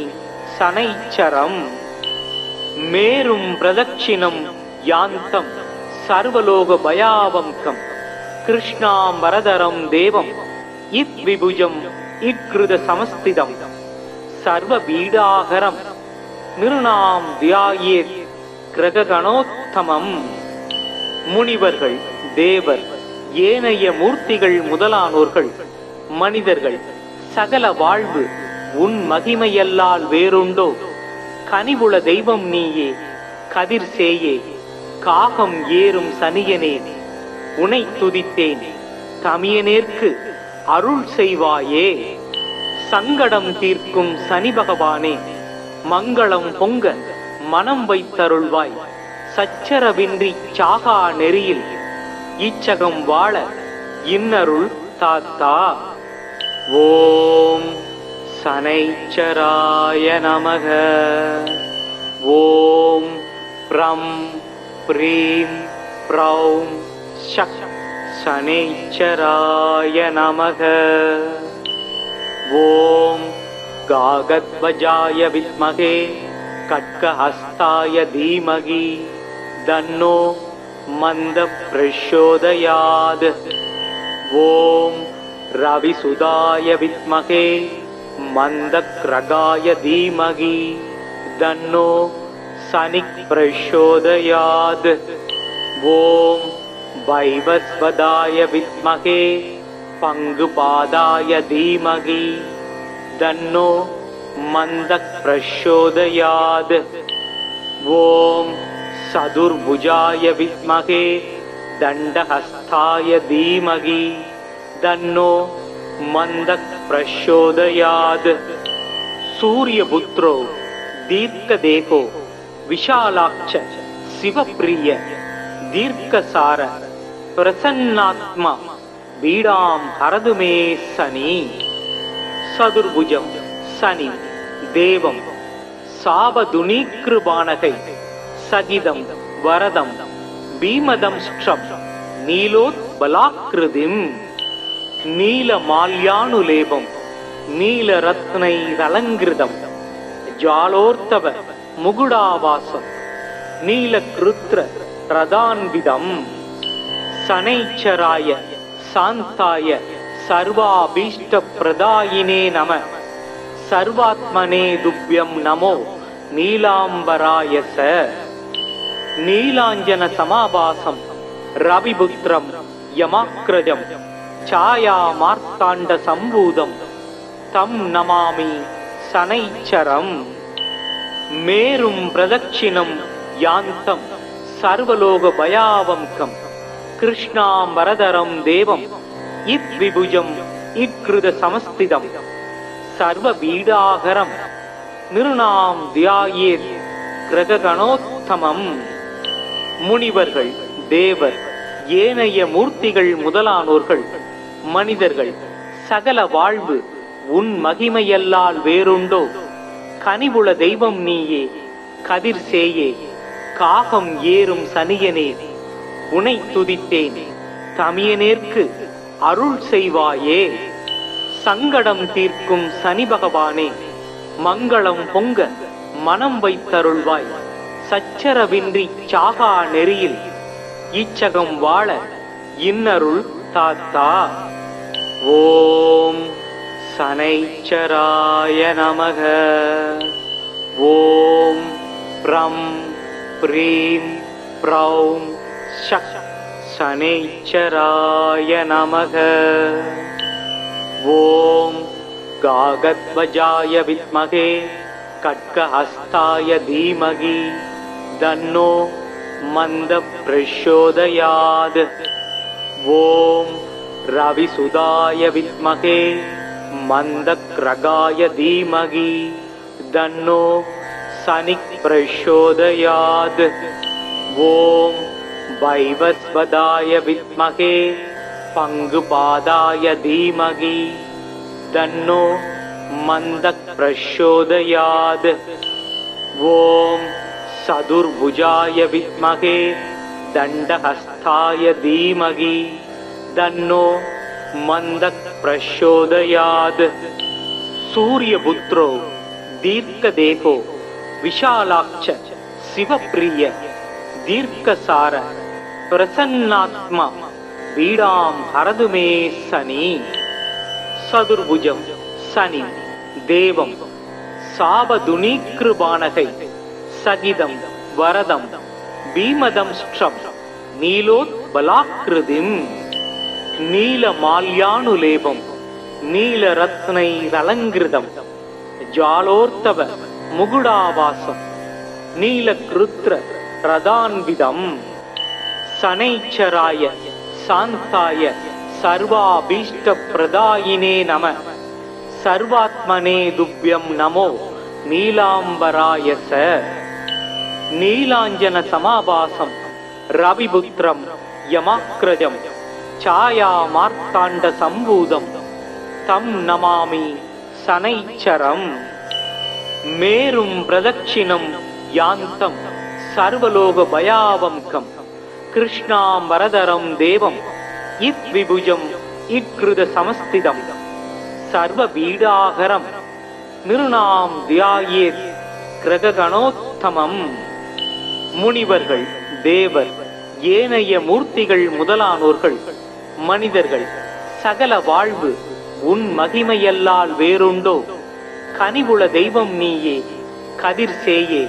சனைச்சரம் மேரும் பிரதட்சிணம் யாந்தம் சர்வலோக பயாவம்கம் கிருஷ்ணாம்பரதரம் தேவம் இத் விபுஜம் இக்ருத சமஸ்திதம் சர்வ பீடாகரம் நிருணாம் தியாயேத் கிரகணோத்தமம். முனிவர்கள் தேவர் ஏனைய மூர்த்திகள் முதலானோர்கள் மனிதர்கள் சகல வாழ்வு உன் மகிமையல்லால் வேறுண்டோ? கனிவுள தெய்வம் நீயே, கதிர் சேயே, காகம் ஏறும் சனியனே, உனை துதித்தேன் தமியனேற்கு அருள் செய்வாயே. சங்கடம் தீர்க்கும் சனி பகவானே, மங்களம் பொங்க மனம் வைத்தருள்வாய். சச்சரவின்றி சாகா நெறியில் இச்சகம் வாழ இன்னருள் தாத்தா. ஓம் சனைச்சராய நமக. ஓம் ப்ரம் ப்ரீம் ப்ரௌம் ஷக் சனைச்சராய நமக. ஓம் காகத்வஜாய வித்மகே கட்கஹஸ்தாய தீமகி தன்னோ மந்த பிரச்சோதயாத். ஓம் ரவிசுதாய வித்மகே மந்தக்ரகாய தீமகி தன்னோ சனிக் பிரச்சோதயாத். ஓம் வைவஸ்வதாய வித்மகே பங்குபாதாய தீமகி தன்னோ மந்தக் பிரச்சோதயாத். ஓம் சதுர்புஜாய வித்மகே தண்டஹஸ்தாய தீமகி தன்னோ மந்தக் பிரச்சோதயாத். சூரியபுத்ரோ தீர்க்கதேகோ விஷாலாட்ச சிவப்பிரிய தீர்க்கசார பிரசன்னாத்மா பீடாம் ஹரதுமே சனி. சதுர்புஜம் சனி தேவம் சாபதுனீக்ருபானகை சகிதம் வரதம் பீமதம்ஷ்ட்ரம் நீலோத்பலாக்ருதிம் நீலமால்யானுலேபம் நீலரத்னைரலங்கிருதம் ஜாலோர்த்தவ முகுடாவாசம் நீலக்ருத்ர ரதான்விதம் சனைச்சராய சாந்தாய சர்வாபீஷ்டப்ரதாயினே நம சர்வாத்மனே துப்யம் நமோ நீலாம்பராயச. நீலாஞ்சன சமாபாசம் ரவிபுத்திரம் யமாக்ரஜம் சாயா மார்த்தாண்ட சம்பூதம் தம் நமாமி சனைச்சரம். மேரும் பிரதட்சிணம் யாந்தம் சர்வலோக பயாவம்கம் கிருஷ்ணாம்பரதரம் தேவம் இத் விபுஜம் இக்ருத சமஸ்திதம் சர்வ பீடாகரம் நிருணாம் தியாயேத் கிரகணோத்தமம். முனிவர்கள் தேவர் ஏனைய மூர்த்திகள் முதலானோர்கள் மனிதர்கள் சகல வாழ்வு உன் மகிமையல்லால் வேறுண்டோ? கனிவுள தெய்வம் நீயே, கதிர் சேயே, காகம் ஏறும் சனியனே, உனை துதித்தேன் தமியனேற்கு அருள் செய்வாயே. சங்கடம் தீர்க்கும் சனி பகவானே, மங்களம் பொங்க மனம் வைத்தருள்வாய். சச்சரவின்றி சாகா நெறியில் இச்சகம் வாழ இன்னருள் தாத்தா. ஓம் சனைச்சராய நமக. ஓம் ப்ரம் ப்ரீம் ப்ரௌம் ஷக் சனைச்சராய நமக. ஓம் गागध्वजाय विद्महे खड्गहस्ताय धीमहि तन्नो मन्दः प्रचोदयात्। ॐ रविसुताय विद्महे मन्दक्रगाय धीमहि तन्नो शनिः प्रचोदयात्। ॐ वैवस्वताय विद्महे पङ्गुपादाय धीमहि तन्नो मन्दः प्रचोदयात्। ॐ चतुर्भुजाय विद्महे दण्डहस्ताय धीमहि तन्नो मन्दः प्रचोदयात्। सूर्यपुत्रो दीर्घदेहो विशालाक्ष शिवप्रिय दीर्घसार प्रसन्नात्मा पीडां हरतु मे शनि। चतुर्भुजं शनि देवं सावधुनीकृपाणकै सहितं वरदं भीमदंष्ट्रं नीलोत्पलाकृतिं नीलमाल्यानुलेपं नीलरत्नैरलङ्कृतं ज्वालोर्तव मुकुडावासं नीलकृत्र रदान्वितं शनैश्चराय शान्ताय सर्वाभीष्टप्रदायिने नमः। सर्वात्मने तुभ्यं नमो नीलाम्बराय स। नीलाञ्जनसमाभासं रविपुत्रं यमाग्रजं छायामार्ताण्डसम्भूतं तं नमामि शनैश्चरम्। मेरुं प्रदक्षिणं यान्तं सर्वलोकभयावहं कृष्णाम्बरधरं देवं इद्विभुजं इत्कृतसमस्थितं सर्वपीडाहरं நிருணாம் தியாயேத் கிரககணோத்தமம். முனிவர்கள், தேவர், ஏனைய மூர்த்திகள் முதலானோர்கள், மனிதர்கள் சகல வாழ்வு உன் மகிமையல்லால் வேறுண்டோ? கனிவுள தெய்வம் நீயே, கதிர் சேயே,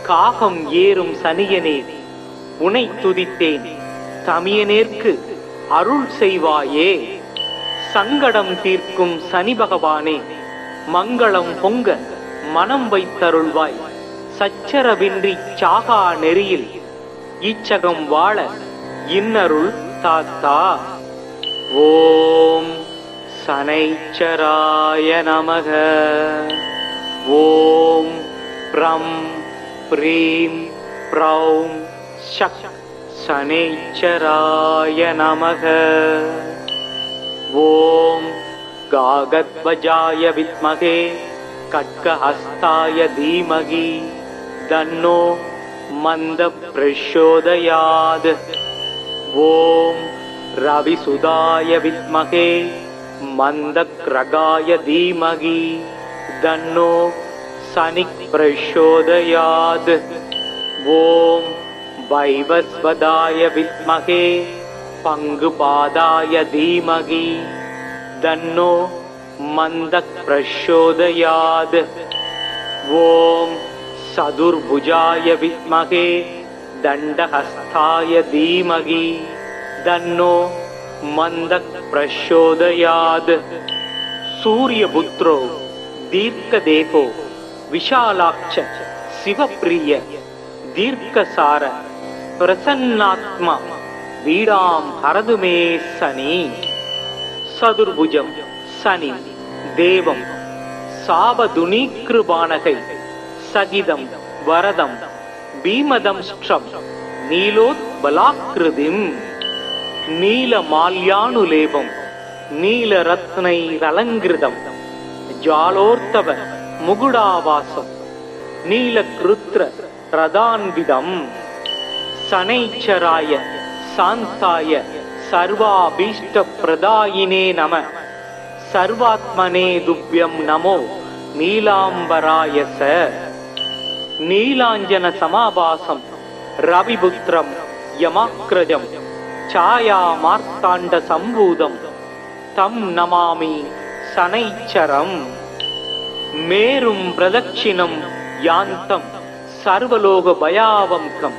காகம் ஏறும் சனியனே, உனை துதித்தேன் தமியனேற்கு அருள் செய்வாயே. சங்கடம் தீர்க்கும் சனி பகவானே, மங்களம் பொங்க மனம் வைத்தருள்வாய். சச்சரவின்றி சாகா நெறியில் இச்சகம் வாழ இன்னருள் தாத்தா. ஓம் சனைச்சராய நமக. ஓம் ப்ரம் ப்ரீம் ப்ரௌம் ஷக் சனைச்சராய நமக. ஓம் गागध्वजाय विद्महे खड्गहस्ताय धीमहि तन्नो मन्दः प्रचोदयात्। ॐ रविसुताय विद्महे मन्दक्रगाय धीमहि तन्नो शनिः प्रचोदयात्। ॐ वैवस्वताय विद्महे पङ्गुपादाय धीमहि तन्नो मन्दः प्रचोदयात्। ॐ चतुर्भुजाय विद्महे दण्डहस्ताय धीमहि तन्नो मन्दः प्रचोदयात्। सूर्यपुत्रो दीर्घदेहो विशालाक्ष शिवप्रिय दीर्घसार प्रसन्नात्मा पीडां हरतु मे शनि। चतुर्भुजं शनि देवं सावधुनीकृपाणकै सहितं वरदं भीमदंष्ट्रं नीलोत्पलाकृतिं नीलमाल्यानुलेपं नीलरत्नैरलङ्कृतं ज्वालोर्तव मुकुडावासं नीलकृत्र रदान्वितं शनैश्चराय शान्ताय सर्वाभीष्टप्रदायिने नमः। सर्वात्मने तुभ्यं नमो नीलाम्बराय स। नीलाञ्जनसमाभासं रविपुत्रं यमाग्रजं छायामार्ताण्डसम्भूतं तं नमामि शनैश्चरम्। मेरुं प्रदक्षिणं यान्तं सर्वलोकभयावहं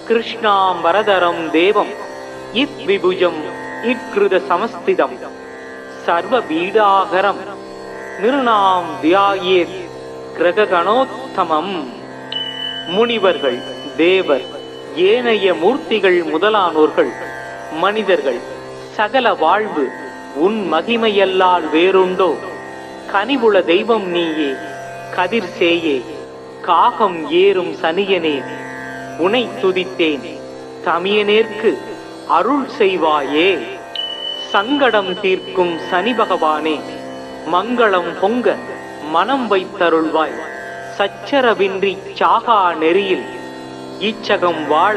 कृष्णाम्बरधरं देवं इद्विभुजं इत्कृतसमस्थितं सर्वपीडाहरं நிருணாம் தியாயேத் கிரகணோத்தமம். முனிவர்கள், தேவர், ஏனைய மூர்த்திகள் முதலானோர்கள், மனிதர்கள், சகல வாழ்வு உன் மகிமையல்லால் வேறுண்டோ? கனிவுள தெய்வம் நீயே, கதிர் சேயே, காகம் ஏறும் சனியனே, உனை துதித்தேன், தமியனேற்கு அருள் செய்வாயே. சங்கடம் தீர்க்கும் சனி பகவானே, மங்களம் பொங்க மனம் வைத்தருள்வாய். சச்சரவின்றி சாகா நெறியில் ஈச்சகம் வாழ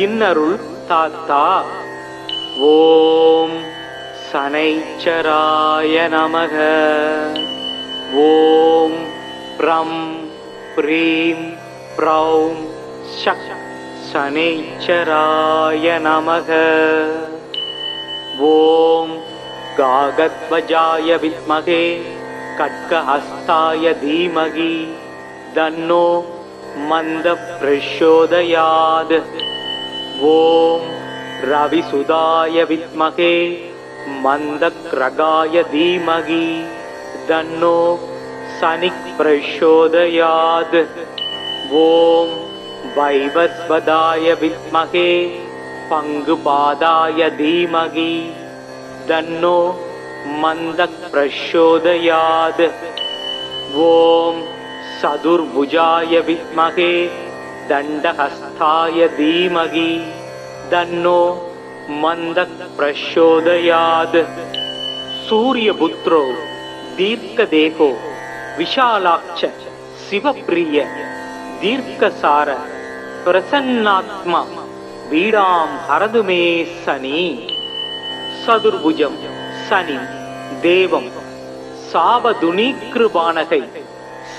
இன்னருள் தாத்தா. ஓம் சனைச்சராய நமக. ஓம் ப்ரம் ப்ரீம் ப்ரௌம் ஷக் சனைச்சராய நமக. ஓம் காகத்வஜாய வித்மகே கட்கஹஸ்தாய தீமகி தன்னோ மந்த பிரச்சோதயாத். ஓம் ரவிசுதாய வித்மகே மந்தக்ரகாய தீமகி தன்னோ சனிக் பிரச்சோதயாத். ஓம் வைவஸ்வதாய வித்மகே பங்குபாதாய தீமகி தன்னோ மந்தக் பிரச்சோதயாத். ஓம் சதுர்புஜாய வித்மகே தண்டஹஸ்தாய தீமகி தன்னோ மந்தக் பிரச்சோதயாத். சூரியபுத்ரோ தீர்க்கதேகோ விஷாலாட்ச சிவப்பிரிய தீர்க்கசார பிரசன்னாத்மா வீடாம் ஹரதுமே சனி. சதுர்புஜம் சனி தேவம் சாபதுனீக்ருபானகை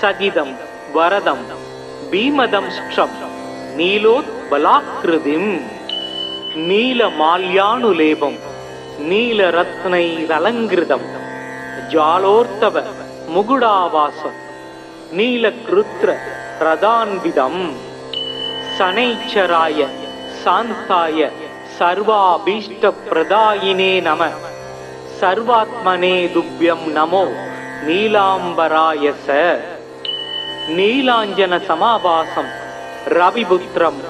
சகிதம் வரதம் பீமதம்ஷ்ட்ரம் நீலோத்பலாக்ருதிம். நீலமால்யானுலேபம் நீலரத்னைரலங்கிருதம் ஜாலோர்த்தவ முகுடாவாசம் நீலக்ருத்ர ரதான்விதம். சனைச்சராய சாந்தாய சர்வாபீஷ்ட பிரதாயினே நம. சர்வாத்மனே துப்யம் நமோ நீலாம்பராய ச. நீலாஞ்சன சமாபாசம் ரவிபுத்திரம்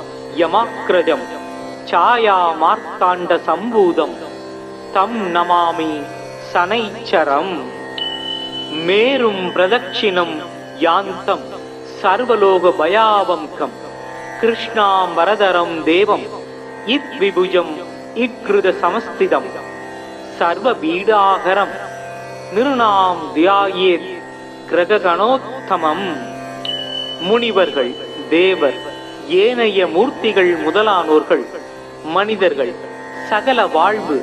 யமாக்ரஜம் சாயா மார்த்தாண்ட சம்பூதம் தம் நமாமி சனைச்சரம். மேரும் பிரதட்சிணம் யாந்தம் சர்வலோக பயாவம்கம் கிருஷ்ணாம் வரதரம் தேவம் இத் விபுஜம் இக்ருத சமஸ்திதம் சர்வ பீடாகரம் நிருணாம் தியாயேத் கிரகணோத்தமம். முனிவர்கள், தேவர், ஏனைய மூர்த்திகள் முதலானோர்கள், மனிதர்கள், சகல வாழ்வு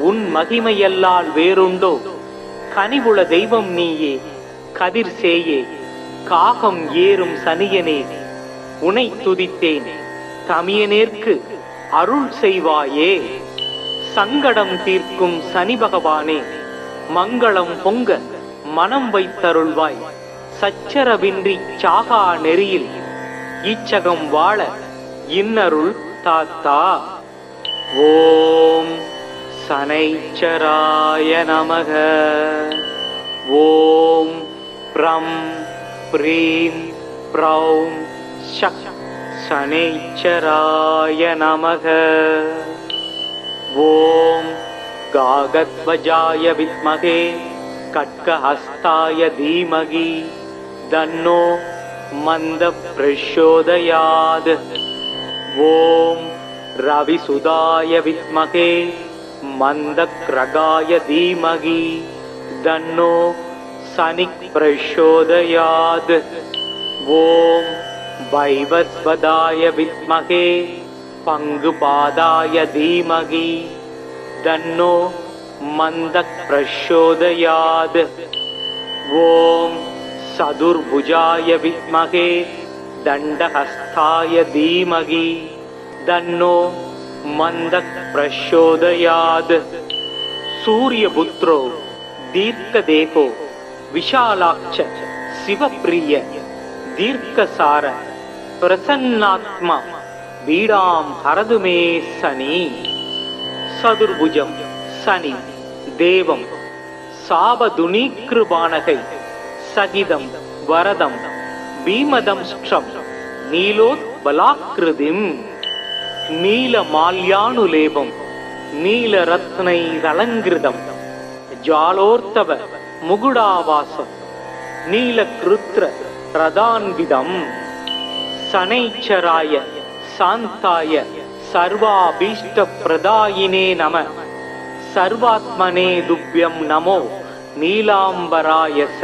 உன் மகிமையல்லால் வேறுண்டோ? கனிவுள தெய்வம் நீயே, கதிர் சேயே, காகம் ஏறும் சனியனே, உனை துதித்தேன், தமியனேற்கு அருள் செய்வாயே. சங்கடம் தீர்க்கும் சனி பகவானே, மங்களம் பொங்க மனம் வைத்தருள்வாய். சச்சரவின்றி சாகா நெறியில் ஈச்சகம் வாழ இன்னருள் தாத்தா. ஓம் சனைச்சராய நமக. ஓம் ப்ரம் ப்ரீம் ப்ரௌம் ஷக் சனைச்சராய நமக. ஓம் காகத்வஜாய வித்மகே கட்கஹஸ்தாய தீமகி தன்னோ மந்த பிரச்சோதயாத். ஓம் ரவிசுதாய வித்மகே மந்தக்ரகாய தீமகி தன்னோ சனிக் பிரச்சோதயாத். ஓம் வைவஸ்வதாய வித்மகே பங்குபாதாய தீமகி தன்னோ மந்தக் பிரச்சோதயாத். ஓம் சதுர்புஜாய வித்மகே தண்டஹஸ்தாய தீமகி தன்னோ மந்தக் பிரச்சோதயாத். சூரியபுத்ரோ தீர்க்கதேகோ விஷாலாட்ச சிவப்பிரிய தீர்க்கசார பிரசன்னாத்மா வீடாம் ஹரதுமே சனி. சதுர்புஜம் சனி தேவம் சாபதுனீக்ருபானகை சகிதம் வரதம் பீமதம்ஷ்ட்ரம் நீலோத்பலாக்ருதிம் நீலமால்யானுலேபம் நீலரத்னைரலங்கிருதம் ஜாலோர்த்தவ முகுடாவாசம் நீலக்ருத்ர ரதான்விதம் சனைச்சராய சாந்தாய சர்வாபீஷ்டப்ரதாயினே நம சர்வாத்மனே துப்யம் நமோ நீலாம்பராயச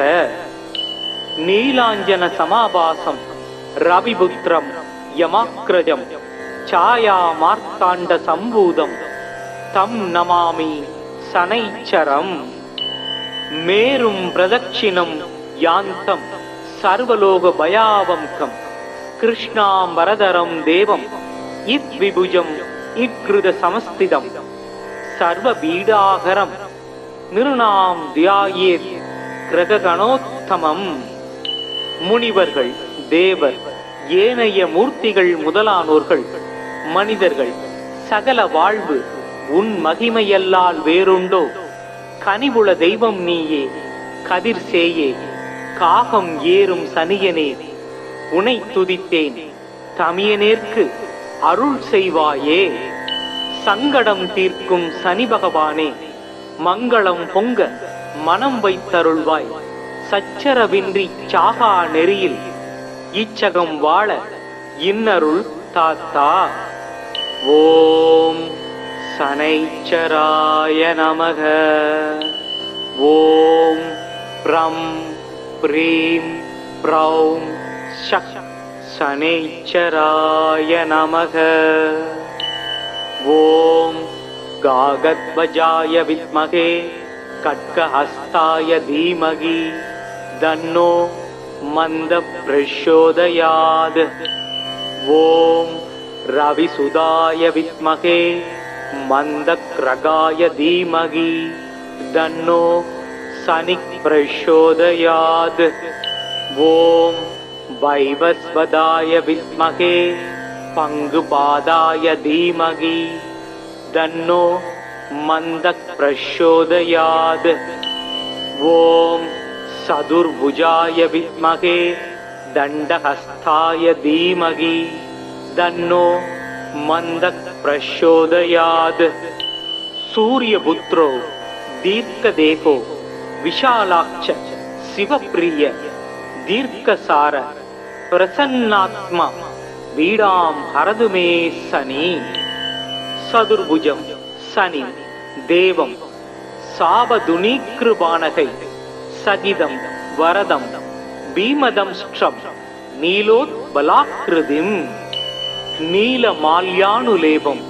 நீலாஞ்சன சமாபாசம் ரவிபுத்திரம் யமாக்ரஜம் சாயா மார்த்தாண்ட சம்பூதம் தம் நமாமி சனைச்சரம் மேரும் பிரதட்சிணம் யாந்தம் சர்வலோக பயாவம்கம் கிருஷ்ணாம்பரதரம் தேவம் இத் விபுஜம் இக்ருத சமஸ்திதம் சர்வ பீடாகரம் நிருணாம் தியாயேத் கிரகணோத்தமம். முனிவர்கள், தேவர், ஏனைய மூர்த்திகள் முதலானோர்கள், மனிதர்கள், சகல வாழ்வு உன் மகிமையல்லால் வேறுண்டோ? கனிவுள தெய்வம் நீயே, கதிர் சேயே, காகம் ஏறும் சனியனே, உனை துதித்தேன், தமியனேற்கு அருள் செய்வாயே. சங்கடம் தீர்க்கும் சனி பகவானே, மங்களம் பொங்க மனம் வைத்தருள்வாய். சச்சரவின்றி சாகா நெறியில் இச்சகம் வாழ இன்னருள் தாத்தா. ஓம் சனைச்சராய நமக. ஓம் ப்ரம் ப்ரீம் ப்ரௌம் ஷக் சனைச்சராய நமக. ஓம் காகத்வஜாய வித்மகே கட்கஹஸ்தாய தீமகி தன்னோ மந்த பிரச்சோதயாத். ஓம் ரவிசுதாய வித்மகே மந்தக்ரகாய தீமகி தன்னோ சனிக் பிரச்சோதயாத். ஓம் வைவஸ்வதாய வித்மகே பங்குபாதாய தீமகி தன்னோ மந்தக் பிரச்சோதயாத். ஓம் சதுர்புஜாய வித்மகே தண்டஹஸ்தாய தீமகி தன்னோ மந்தக் பிரச்சோதயாத். சூரியபுத்ரோ தீர்க்கதேகோ விஷாலாக்ஷ சிவப்பிரிய தீர்க்கசார பிரசன்னாத்மா வீடாம் ஹரதுமே சனி. சதுர்புஜம் சனி தேவம் சாபதுனீக்ருபானகை சகிதம் வரதம் பீமதம்ஷ்ட்ரம் நீலோத்பலாக்ருதிம் நீலமால்யானுலேபம்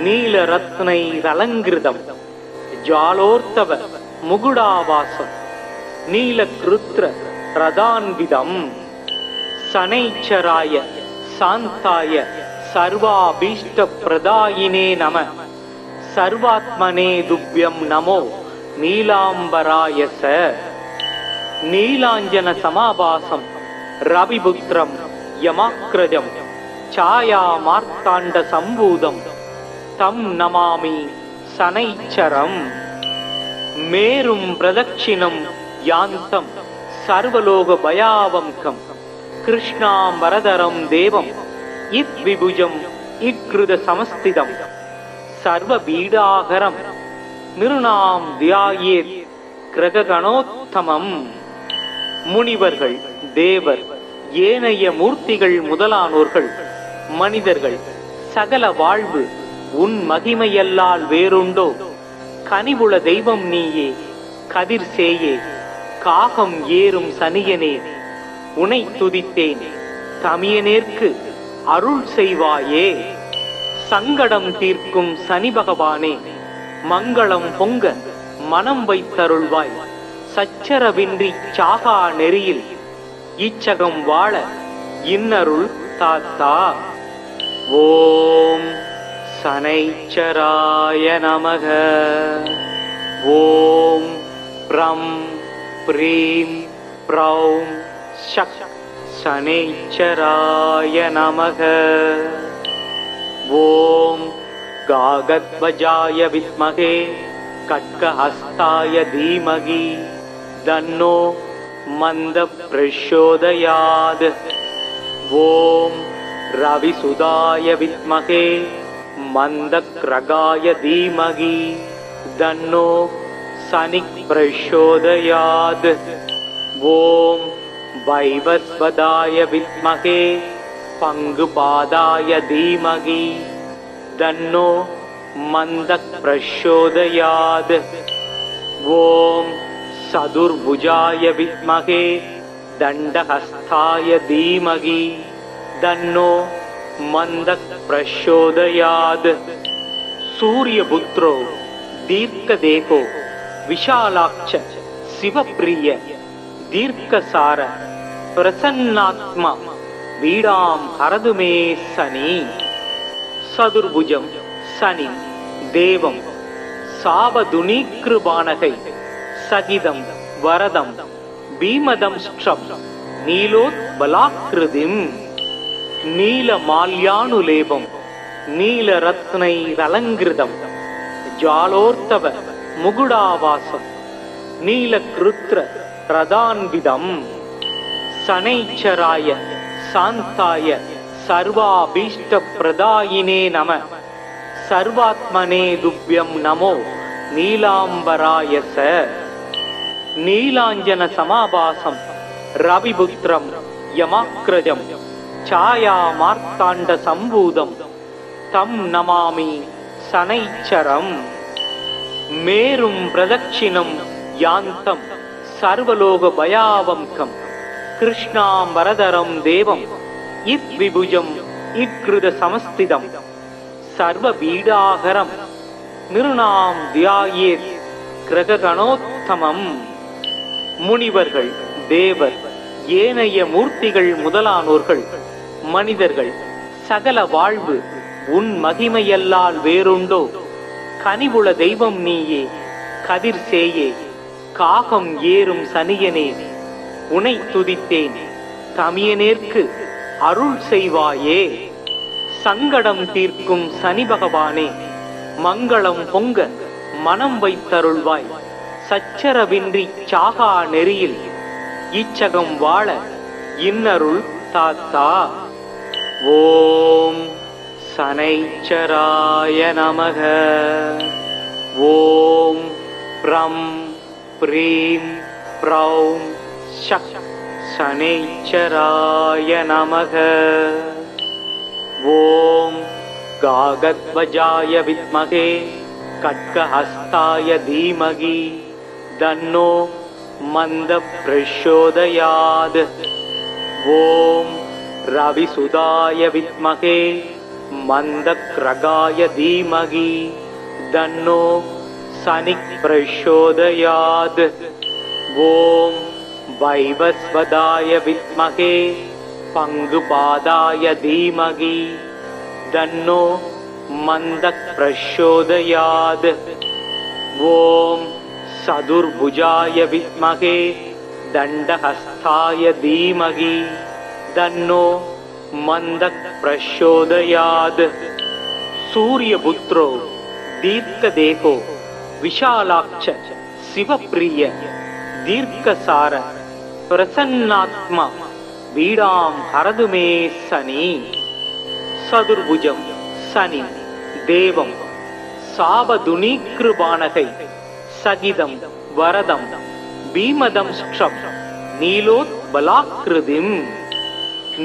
நீலரத்னைரலங்கிருதம் ஜாலோர்த்தவ முகுடாவாசம் நீலக்ருத்ர ரதான்விதம் சனைச்சராய சாந்தாய சர்வாபீஷ்டப்ரதாயினே நம சர்வாத்மனே துப்யம் நமோ நீலாம்பராயச. நீலாஞ்சன சமாபாசம் ரவிபுத்திரம் யமாக்ரஜம் சாயா மார்த்தாண்ட சம்பூதம் தம் நமாமி சனைச்சரம். மேரும் பிரதட்சிணம் யாந்தம் சர்வலோக பயாவம்கம் கிருஷ்ணாம்பரதரம் தேவம் இத் விபுஜம் இக்ருத சமஸ்திதம் சர்வ பீடாகரம் நிருணாம் தியாயேத் கிரகணோத்தமம். முனிவர்கள், தேவர், ஏனைய மூர்த்திகள் முதலானோர்கள், மனிதர்கள், சகல வாழ்வு உன் மகிமையல்லால் வேறுண்டோ? கனிவுள தெய்வம் நீயே, கதிர் சேயே, காகம் ஏறும் சனியனே, உனை துதித்தேன், தமியனேற்கு அருள் செய்வாயே. சங்கடம் தீர்க்கும் சனி பகவானே, மங்களம் பொங்க மனம் வைத்தருள்வாய். சச்சரவின்றி சாகா நெறியில் இச்சகம் வாழ இன்னருள் தாத்தா. ஓம் சனைச்சராய நமக. ஓம் ப்ரம் ப்ரீம் ப்ரௌம் ஷக் சனைச்சராய நமக. ஓம் காகத்வஜாய வித்மகே கட்கஹஸ்தாய தீமகி தன்னோ मंद प्रचोदयात्। ओम रविसुदाय विद्महे मंदक्रगाय धीमहि तन्नो शनिः प्रचोदयात्। ओम वैवस्वताय विद्महे पंगुपादाय धीमहि तन्नो मंदः प्रचोदयात्। ओम चतुर्भुजाय विद्महे दंडहस्ताय धीमहि तन्नो मंदः प्रचोदयात्। सूर्यपुत्रो दीर्घदेहो विशालाक्ष शिवप्रिय दीर्घसार प्रसन्नात्मा वीडां हरदु मे शनि। चतुर्भुजं शनि देवं सावधुनीकृबाणकै सहितं वरदं भीमदंष्ट्रं नीलोत्बलाकृतिं नीलमाल्यानुलेपं नीलरत्नैरलङ्कृतं ज्वालोर्तव मुकुडावासं नीलकृत्र रदान्वितं शनैश्चराय शान्ताय सर्वाभीष्टप्रदायिने नमः। सर्वात्मने तुभ्यं नमो नीलांबराय स। नीलांजन समाभासं रविपुत्रं यमाग्रजं छाया मार्तांड संभूतं तं नमामि शनैश्चरम्। मेरुं प्रदक्षिणं यान्तं सर्वलोक भयावंकं कृष्णांबरधरं देवं इद्विभुजं इत्कृत समस्थितं सर्वपीडाहरं निर्णाम ध्यायेत् கிரகணோத்தமம். முனிவர்கள், தேவர், ஏனைய மூர்த்திகள் முதலானோர்கள், மனிதர்கள், சகல வாழ்வு உன் மகிமையல்லால் வேறுண்டோ? கனிவுள தெய்வம் நீயே, கதிர் சேயே, காகம் ஏறும் சனியனே, உனை துதித்தேன் தமியனேற்கு அருள் செய்வாயே. சங்கடம் தீர்க்கும் சனி பகவானே, மங்களம் பொங்க மனம் வைத்தருள்வாய். சச்சரவின்றி சாகா நெறியில் இச்சகம் வாழ இன்னருள் தாத்தா. ஓம் சனைச்சராய நமக. ஓம் ப்ரம் ப்ரீம் ப்ரௌம் ஷக் சனைச்சராய நமக. ஓம் காகத்வஜாய வித்மகே खड्गहस्ताय धीमहि तन्नो मंद प्रचोदयात्। ओम रविसुदाय विद्महे मंदक्रगाय धीमहि तन्नो शनिः प्रचोदयात्। ओम वैवस्वताय विद्महे पंगुपादाय धीमहि तन्नो मंदः प्रचोदयात्। ओम चतुर्भुजाय विद्महे दंडहस्ताय धीमहि तन्नो मंदः प्रचोदयात्। सूर्यपुत्रो दीर्घदेहो विशालाक्ष शिवप्रिय दीर्घसार प्रसन्नात्मा वीडां हरदु मे शनि। चतुर्भुजं शनि देवं सावधुनीकृबाणकै सहितं वरदं भीमदंष्ट्रं नीलोत्बलाकृतिं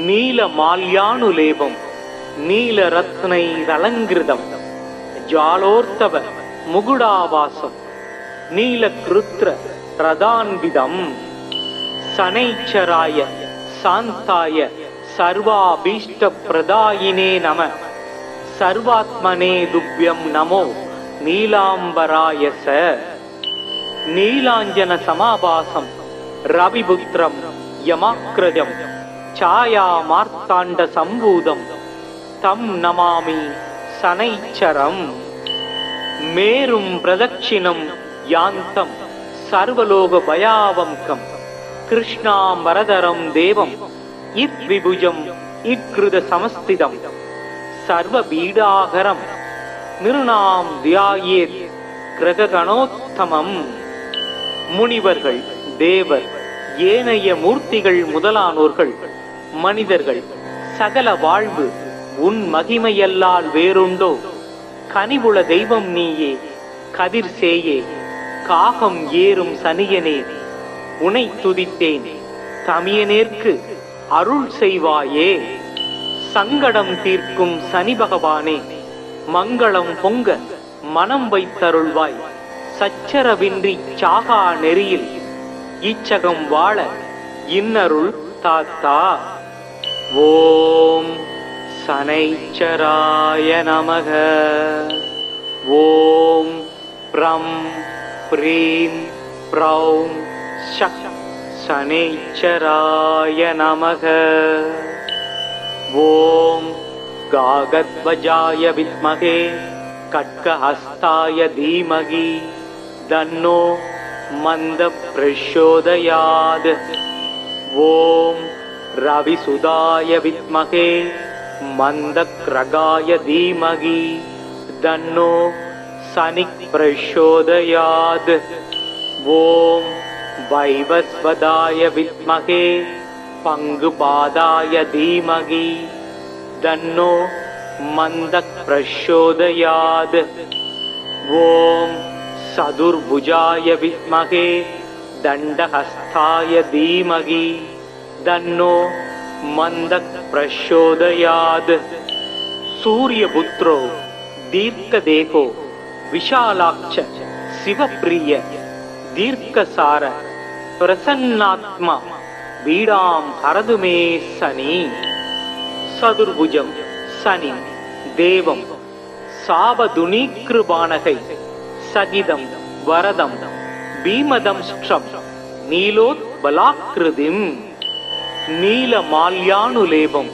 नीलमाल्यानुलेपं नीलरत्नैरलङ्कृतं ज्वालोर्तव मुकुडावासं नीलकृत्र रदान्वितं शनैश्चराय शान्ताय सर्वाभीष्टप्रदायिने नमः। सर्वात्मने तुभ्यं नमो नीलांबराय स। नीलांजन समाभासं रविपुत्रं यमाग्रजं छाया मार्तांड संभूतं तं नमामि शनैश्चरम्। मेरुं प्रदक्षिणं यान्तं सर्वलोक भयावंकं कृष्णांबरधरं देवं इद्विभुजं इत्कृत समस्थितं सर्वपीडाहरं निर्णाम ध्यायेत् கிரகணோத்தமம். முனிவர்கள், தேவர், ஏனைய மூர்த்திகள் முதலானோர்கள் மனிதர்கள் சகல வாழ்வு உன் மகிமையல்லால் வேறுண்டோ? கனிவுள தெய்வம் நீயே, கதிர் சேயே, காகம் ஏறும் சனியனே, உனை துதித்தேன், தமியனேற்கு அருள் செய்வாயே. சங்கடம் தீர்க்கும் சனி பகவானே, மங்களம் பொங்க மனம் வைத்தருள்வாய். சச்சரவின்றி சாகா நெறியில் இச்சகம் வாழ இன்னருள் தாத்தா. ஓம் சனைச்சராய நமக. ஓம் ப்ரம் ப்ரீம் ப்ரௌம் ஷக் சனைச்சராய நமக. ஓம் காகத்வஜாய வித்மகே கட்கஹஸ்தாய தீமகி தன்னோ மந்த பிரச்சோதயாத். ஓம் ரவிசுதாய வித்மகே மந்தக்ரகாய தீமகி தன்னோ சனிக் பிரச்சோதயாத். ஓம் வைவஸ்வதாய வித்மகே பங்குபாதாய தீமகி தன்னோ மந்தக் பிரச்சோதயாத். ஓம் சதுர்புஜாய வித்மகே தண்டஹஸ்தாய தீமகி தன்னோ மந்தக் பிரச்சோதயாத். சூரியபுத்ரோ தீர்க்கதேகோ விஷாலாட்ச சிவப்பிரிய தீர்க்கசார பிரசன்னாத்மா பீடாம் ஹரதுமே சனி. சதுர்புஜம் சனி தேவம் சாபதுனீக்ருபானகை சகிதம் வரதம் பீமதம்ஷ்ட்ரம் நீலோத்பலாக்ருதிம். நீலமால்யானுலேபம்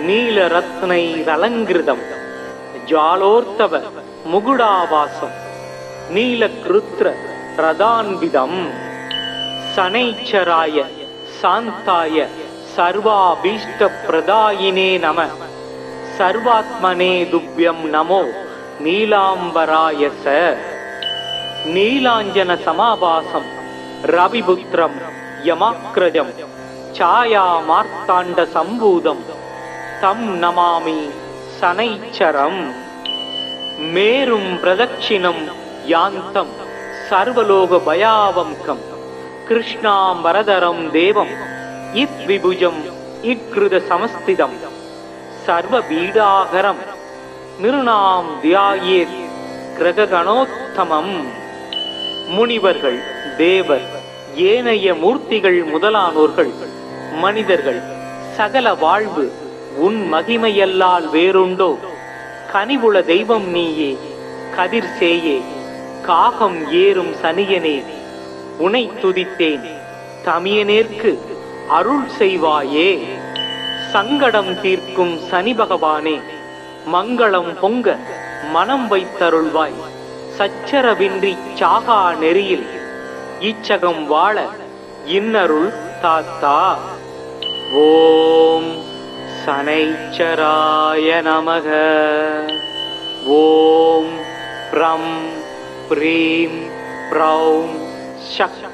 நீலரத்னைரலங்கிருதம் ஜாலோர்த்தவ முகுடாவாசம் நீலக்ருத்ர ரதான்விதம். சனைச்சராய சாந்தாய சர்வாபீஷ்ட பிரதாயினே நம. சர்வாத்மனே துப்யம் நமோ நீலாம்பராய ச. நீலாஞ்சன சமாபாசம் ரவிபுத்ரம் யமாக்ரஜம் சாயா மார்த்தாண்ட சம்பூதம் தம் நமாமி சனைச்சரம். மேரும் பிரதட்சிணம் யாந்தம் சர்வலோக பயாவம்கம் கிருஷ்ணாம்பரதரம் தேவம் இத் விபுஜம் இக்ருத சமஸ்திதம் சர்வபீடாகரம் நிருணாம் தியாயேத் கிரகணோத்தமம். முனிவர்கள் தேவர் ஏனைய மூர்த்திகள் முதலானோர்கள் மனிதர்கள் சகல வாழ்வு உன் மகிமையல்லால் வேறுண்டோ? கனிவுள தெய்வம் நீயே, கதிர் சேயே, காகம் ஏறும் சனியனே, உனை துதித்தேன், தமியனேற்கு அருள் செய்வாயே. சங்கடம் தீர்க்கும் சனி பகவானே, மங்களம் பொங்க மனம் வைத்தருள்வாய். சச்சரவின்றி சாகா நெறியில் இச்சகம் வாழ இன்னருள் தாத்தா. ஓம் சனைச்சராய நமக. ஓம் ப்ரம் ப்ரீம் ப்ரௌம் ஷக்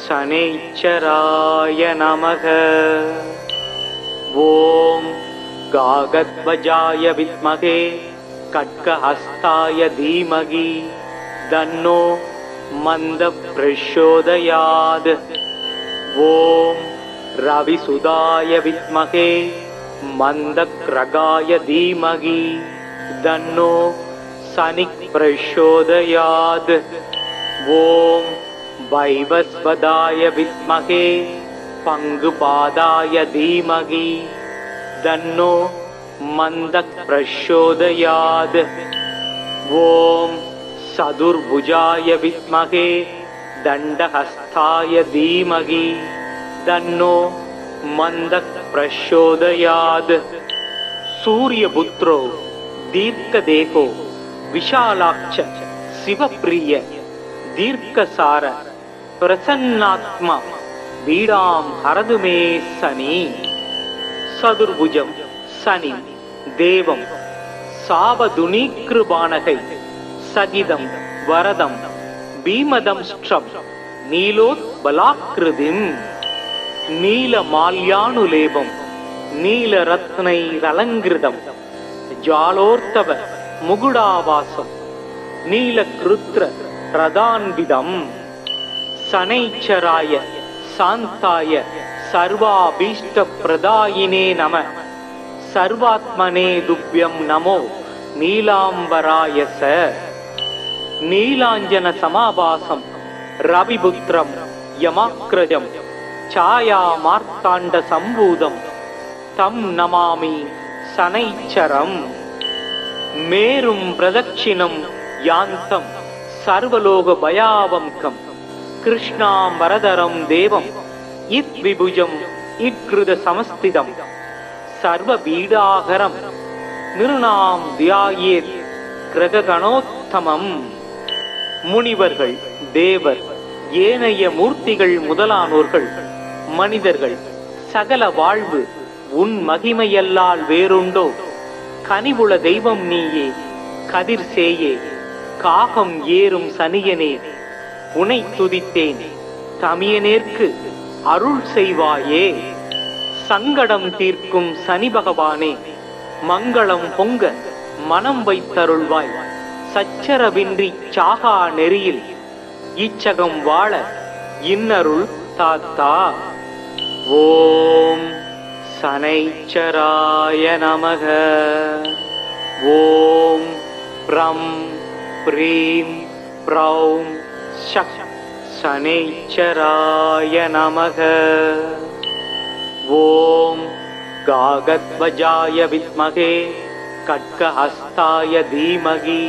சனைச்சராய நமக. ஓம் காகத்வஜாய வித்மகே கட்கஹஸ்தாய தீமகி தன்னோ மந்த பிரச்சோதயாத். ஓம் ரவிசுதாய வித்மகே மந்தக்ரகாய தீமகி தன்னோ சனிக் பிரச்சோதயாத். ஓம் வைவஸ்வதாய வித்மகே பங்குபாதாய தீமகி தன்னோ மந்தக் பிரச்சோதயாத். ஓம் சதுர்புஜாய வித்மகே தண்டஹஸ்தாய தீமகி தன்னோ மந்தக் பிரச்சோதயாத். சூரியபுத்ரோ தீர்க்கதேகோ விஷாலாட்ச சிவப்பிரிய தீர்க்கசார பிரசன்னாத்மா பீடாம் ஹரதுமே சனி. சதுர்புஜம் சனி தேவம் சாபதுனீக்ருபானகை சகிதம் வரதம் பீமதம்ஷ்ட்ரம் நீலோத்பலாக்ருதிம். நீலமால்யானுலேபம் நீலரத்னைரலங்கிருதம் ஜாலோர்த்தவ முகுடாவாசம் நீலக்ருத்ர ரதான்விதம் சனைச்சராய சாந்தாய சர்வாபீஷ்ட பிரதாயினே நம சர்வாத்மனே துப்யம் நமோ நீலாம்பராயச நீலாஞ்சன சமாபாசம் ரவிபுத்திரம் யமாக்ரஜம் சாயா மார்த்தாண்ட சம்பூதம் தம் நமாமி சனைச்சரம் மேரும் பிரதட்சிணம் யாந்தம் சர்வலோக பயாவம்கம் கிருஷ்ணாம்பரதரம் தேவம் இத் விபுஜம் இத்கிருத சமஸ்திதம் சர்வ பீடாகரம் நிருணாம் தியாயேத் கிரகணோத்தமம். முனிவர்கள், தேவர், ஏனைய மூர்த்திகள் முதலானோர்கள், மனிதர்கள், சகல வாழ்வு உன் மகிமையல்லால் வேறுண்டோ? கனிவுள தெய்வம் நீயே, கதிர் சேயே, காகம் ஏறும் சனியனே, உனை துதித்தேன், தமியனேற்கு அருள் செய்வாயே. சங்கடம் தீர்க்கும் சனி பகவானே, மங்களம் பொங்க மனம் வைத்தருள்வாய். சச்சரவின்றி சாகா நெறியில் இச்சகம் வாழ இன்னருள் தாத்தா. ஓம் சனைச்சராய நமக. ஓம் ப்ரம் ப்ரீம் ப்ரௌம் ஷக் சனைச்சராய நமக. ஓம் காகத்வஜாய வித்மகே கட்கஹஸ்தாய தீமகி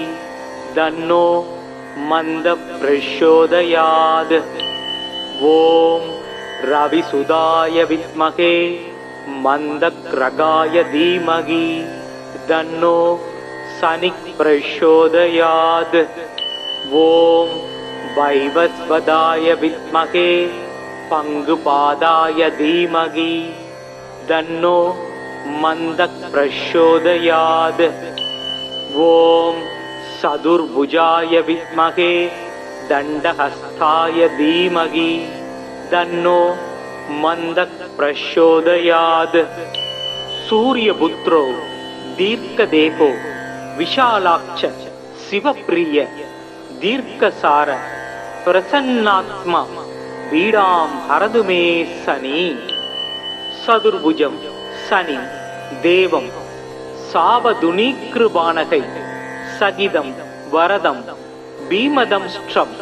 தன்னோ மந்த பிரச்சோதயாத். ஓம் ரவிசுதாய வித்மகே மந்தக்ரகாய தீமகி தன்னோ சனிக் பிரச்சோதயாத். ஓம் வைவஸ்வதாய வித்மகே பங்குபாதாய தீமகி தன்னோ மந்தக் பிரச்சோதயாத். ஓம் சதுர்புஜாய வித்மகே தண்டஹஸ்தாய தீமகி தன்னோ மந்தக் பிரச்சோதயாத். சூரியபுத்ரோ தீர்க்கதேகோ விஷாலாட்ச சிவப்பிரிய தீர்க்கசார பிரசன்னாத்மா பீடாம் ஹரதுமே சனி. சதுர்புஜம் சனி தேவம் சாவதுனீக்ருபானகை சகிதம் வரதம் பீமதம்ஷ்ட்ரம்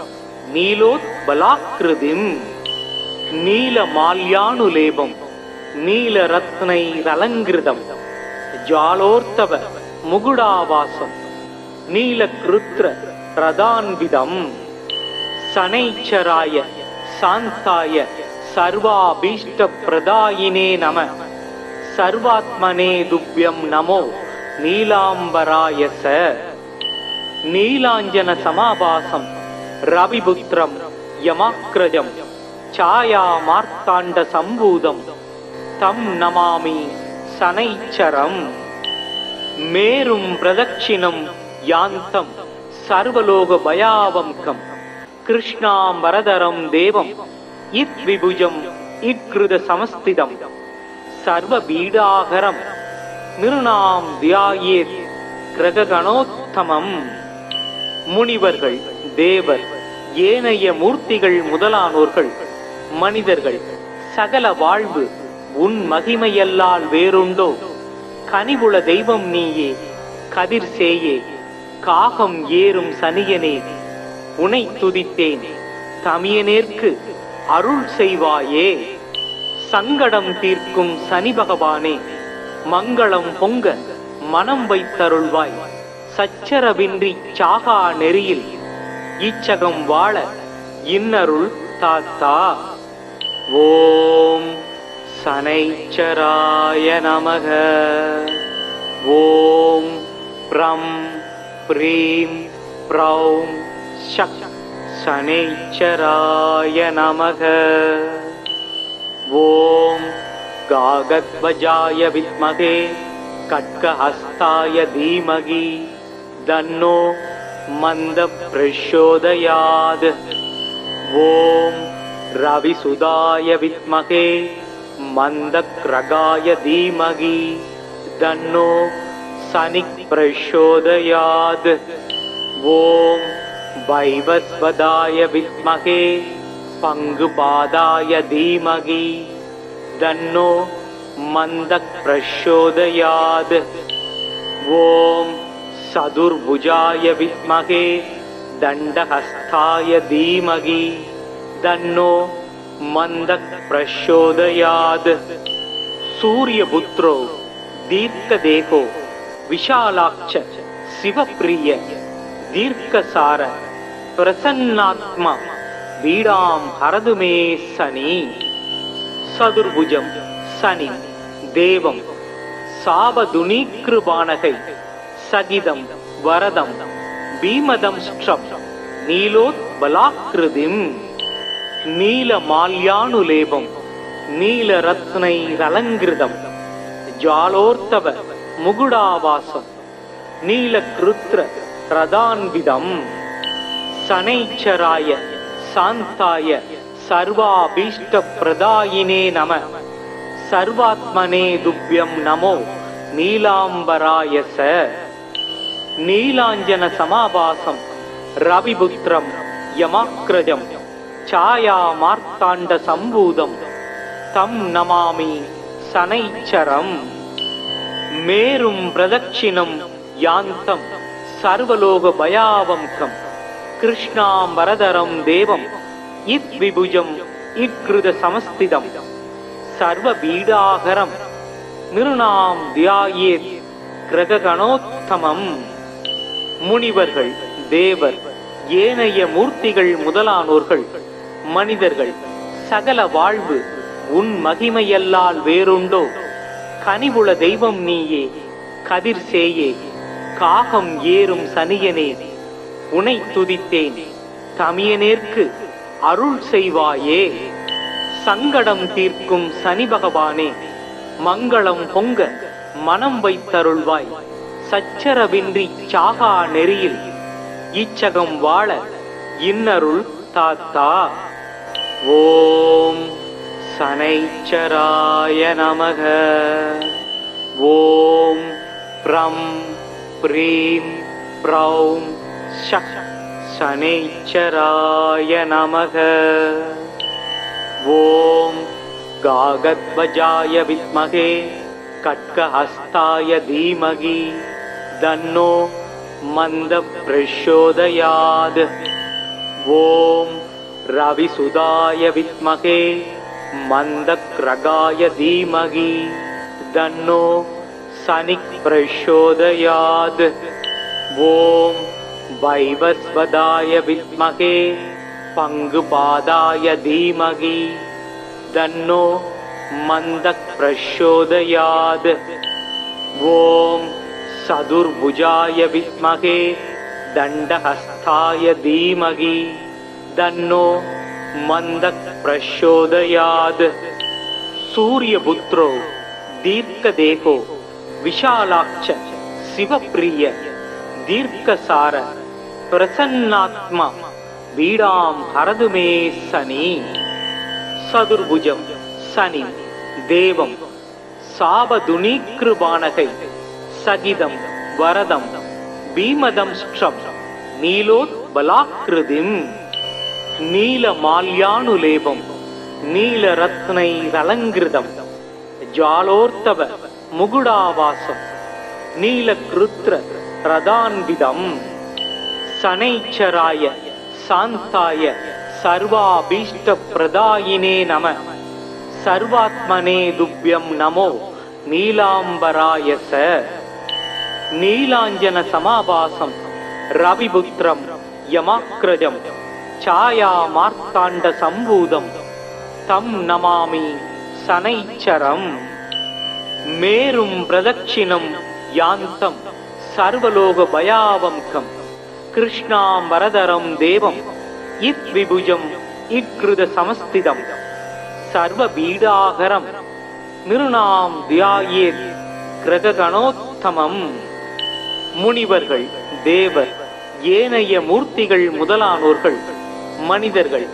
நீலோத்பலாக்ருதிம் நீலமால்யானுலேபம் நீலரத்னைரலங்கிருதம் ஜாலோர்த்தவ முகுடாவாசம் நீலக்ருத்ர ரதான்விதம் சனைச்சராய சாந்தாய சர்வாபீஷ்ட பிரதாயினே நம சர்வாத்மனே துப்யம் நமோ நீலாம்பராயச. நீலாஞ்சன சமாபாசம் ரவிபுத்திரம் யமாக்ரஜம் சாயா மார்த்தாண்ட சம்பூதம் தம் நமாமி சனைச்சரம். மேரும் பிரதட்சிணம் யாந்தம் சர்வலோக பயாவம்கம் கிருஷ்ணாம்பரதரம் தேவம் இத் விபுஜம் இத்கிருத சமஸ்திதம் சர்வ பீடாகரம் நிருணாம் தியாயேத் கிரகணோத்தமம். முனிவர்கள், தேவர், ஏனைய மூர்த்திகள் முதலானோர்கள், மனிதர்கள், சகல வாழ்வு உன் மகிமையல்லால் வேறுண்டோ? கனிவுள தெய்வம் நீயே, கதிர் சேயே, காகம் ஏறும் சனியனே, உனை துதித்தேன், தமியனேற்கு அருள் செய்வாயே. சங்கடம் தீர்க்கும் சனி பகவானே, மங்களம் பொங்க மனம் வைத்தருள்வாய். சச்சரவின்றி சாகா நெறியில் இச்சகம் வாழ இன்னருள் தாத்தா. ஓம் சனைச்சராய நமக. ஓம் ப்ரம் ப்ரீம் ப்ரௌம் ஷக் சனைச்சராய நமக. ஓம் காகத்வஜாய வித்மகே கட்கஹஸ்தாய தீமகி தன்னோ மந்த பிரச்சோதயாத். ஓம் ரவிசுதாய வித்மகே மந்தக்ரகாய தீமகி தன்னோ சனிக் பிரச்சோதயாத். ஓம் வைவஸ்வதாய வித்மகே பங்குபாதாய தீமகி தன்னோ மந்தக் பிரச்சோதயாத். ஓம் சதுர்புஜாய வித்மகே தண்டஹஸ்தாய தீமகி தன்னோ மந்தக் பிரச்சோதயாத். சூரியபுத்ரோ தீர்க்கதேகோ விஷாலாட்ச சிவப்பிரிய தீர்க்கசார பிரசன்னாத்மா பீடாம் ஹரதுமே சனி. சதுர்புஜம் சனி தேவம் சாபதுனீக்ருபானகை சகிதம் வரதம் பீமதம் ஸ்ட்ரம் நீலோத்பலாக்ருதிம். நீலமால்யானுலேபம் நீலரத்னைரலங்கிருதம் ஜாலோர்த்தவ முகுடாவாசம் நீலக்ருத்ர ரதான்விதம். சனைச்சராய சாந்தாய சர்வாபீஷ்டப்ரதாயினே நம. சர்வாத்மனே துப்யம் நமோ நீலாம்பராய ச. நீலாஞ்சன சமாபாசம் ரவிபுத்திரம் யமாக்ரஜம் சாயா மார்த்தாண்ட சம்பூதம் தம் நமாமி சனைச்சரம். மேரும் பிரதட்சிணம் யாந்தம் சர்வலோக பயாவம்கம் கிருஷ்ணாம்பரதரம் தேவம் இத் விபுஜம் இக்ருத சமஸ்திதம் சர்வபீடாகரம் நிருணாம் தியாயேத் கிரகணோத்தமம். முனிவர்கள் தேவர் ஏனைய மூர்த்திகள் முதலானோர்கள் மனிதர்கள் சகல வாழ்வு உன் மகிமையல்லால் வேறுண்டோ? கனிவுள தெய்வம் நீயே கதிர் சேயே காகம் ஏறும் சனியனே உனை துதித்தேன் தமியனேற்கு அருள் செய்வாயே. சங்கடம் தீர்க்கும் சனி பகவானே மங்களம் பொங்க மனம் வைத்தருள்வாய். சச்சரவின்றி சாகா நெறியில் இச்சகம் வாழ இன்னருள் தாத்தா. ஓம் சனைச்சராய நமக. ஓம் ப்ரம் ப்ரீம் ப்ரௌம் ஷக் சனைச்சராய நமக. ஓம் காகத்வஜாய வித்மகே கட்கஹஸ்தாய தீமகி தன்னோ மந்த பிரச்சோதயாத். ஓம் ரவிசுதாய வித்மகே மந்தக்ரகாய தீமகி தன்னோ சனிக் பிரச்சோதயாத். ஓம் வைவஸ்வதாய வித்மகே பங்குபாதாய தீமகி தன்னோ மந்தக் பிரச்சோதயாத். ஓம் சதுர்புஜாய வித்மகே தண்டஹஸ்தாய தீமகி தன்னோ மந்தக் பிரச்சோதயாத். சூரியபுத்ரோ தீர்க்கதேகோ விஷாலாட்ச சிவப்பிரிய தீர்க்கசார பிரசன்னாத்மா பீடாம் ஹரதுமே சனி. சதுர்புஜம் சனி தேவம் சாபதுனீக்ருபானகை சகிதம் வரதம் பீமதம் ஸ்ட்ரம் நீலோத்பலாக்ருதிம். நீலமால்யானுலேபம் நீலரத்னைரலங்கிருதம் ஜாலோர்த்தவ முகுடாவாசம் நீலக்ருத்ர ரதான்விதம். சனைச்சராய சாந்தாய சர்வாபீஷ்டப்ரதாயினே நம. சர்வாத்மனே துப்யம் நமோ நீலாம்பராய ச. நீலாஞ்சன சமாபாசம் ரவிபுத்திரம் யமாக்ரஜம் சாயா மார்த்தாண்ட சம்பூதம் தம் நமாமி சனைச்சரம். மேரும் பிரதட்சிணம் யாந்தம் சர்வலோக பயாவம்கம் கிருஷ்ணாம்பரதரம் தேவம் இத் விபுஜம் இக்ருத சமஸ்திதம் சர்வபீடாகரம் நிருணாம் தியாயேத் கிரகணோத்தமம். முனிவர்கள் தேவர் ஏனைய மூர்த்திகள் முதலானோர்கள் மனிதர்கள்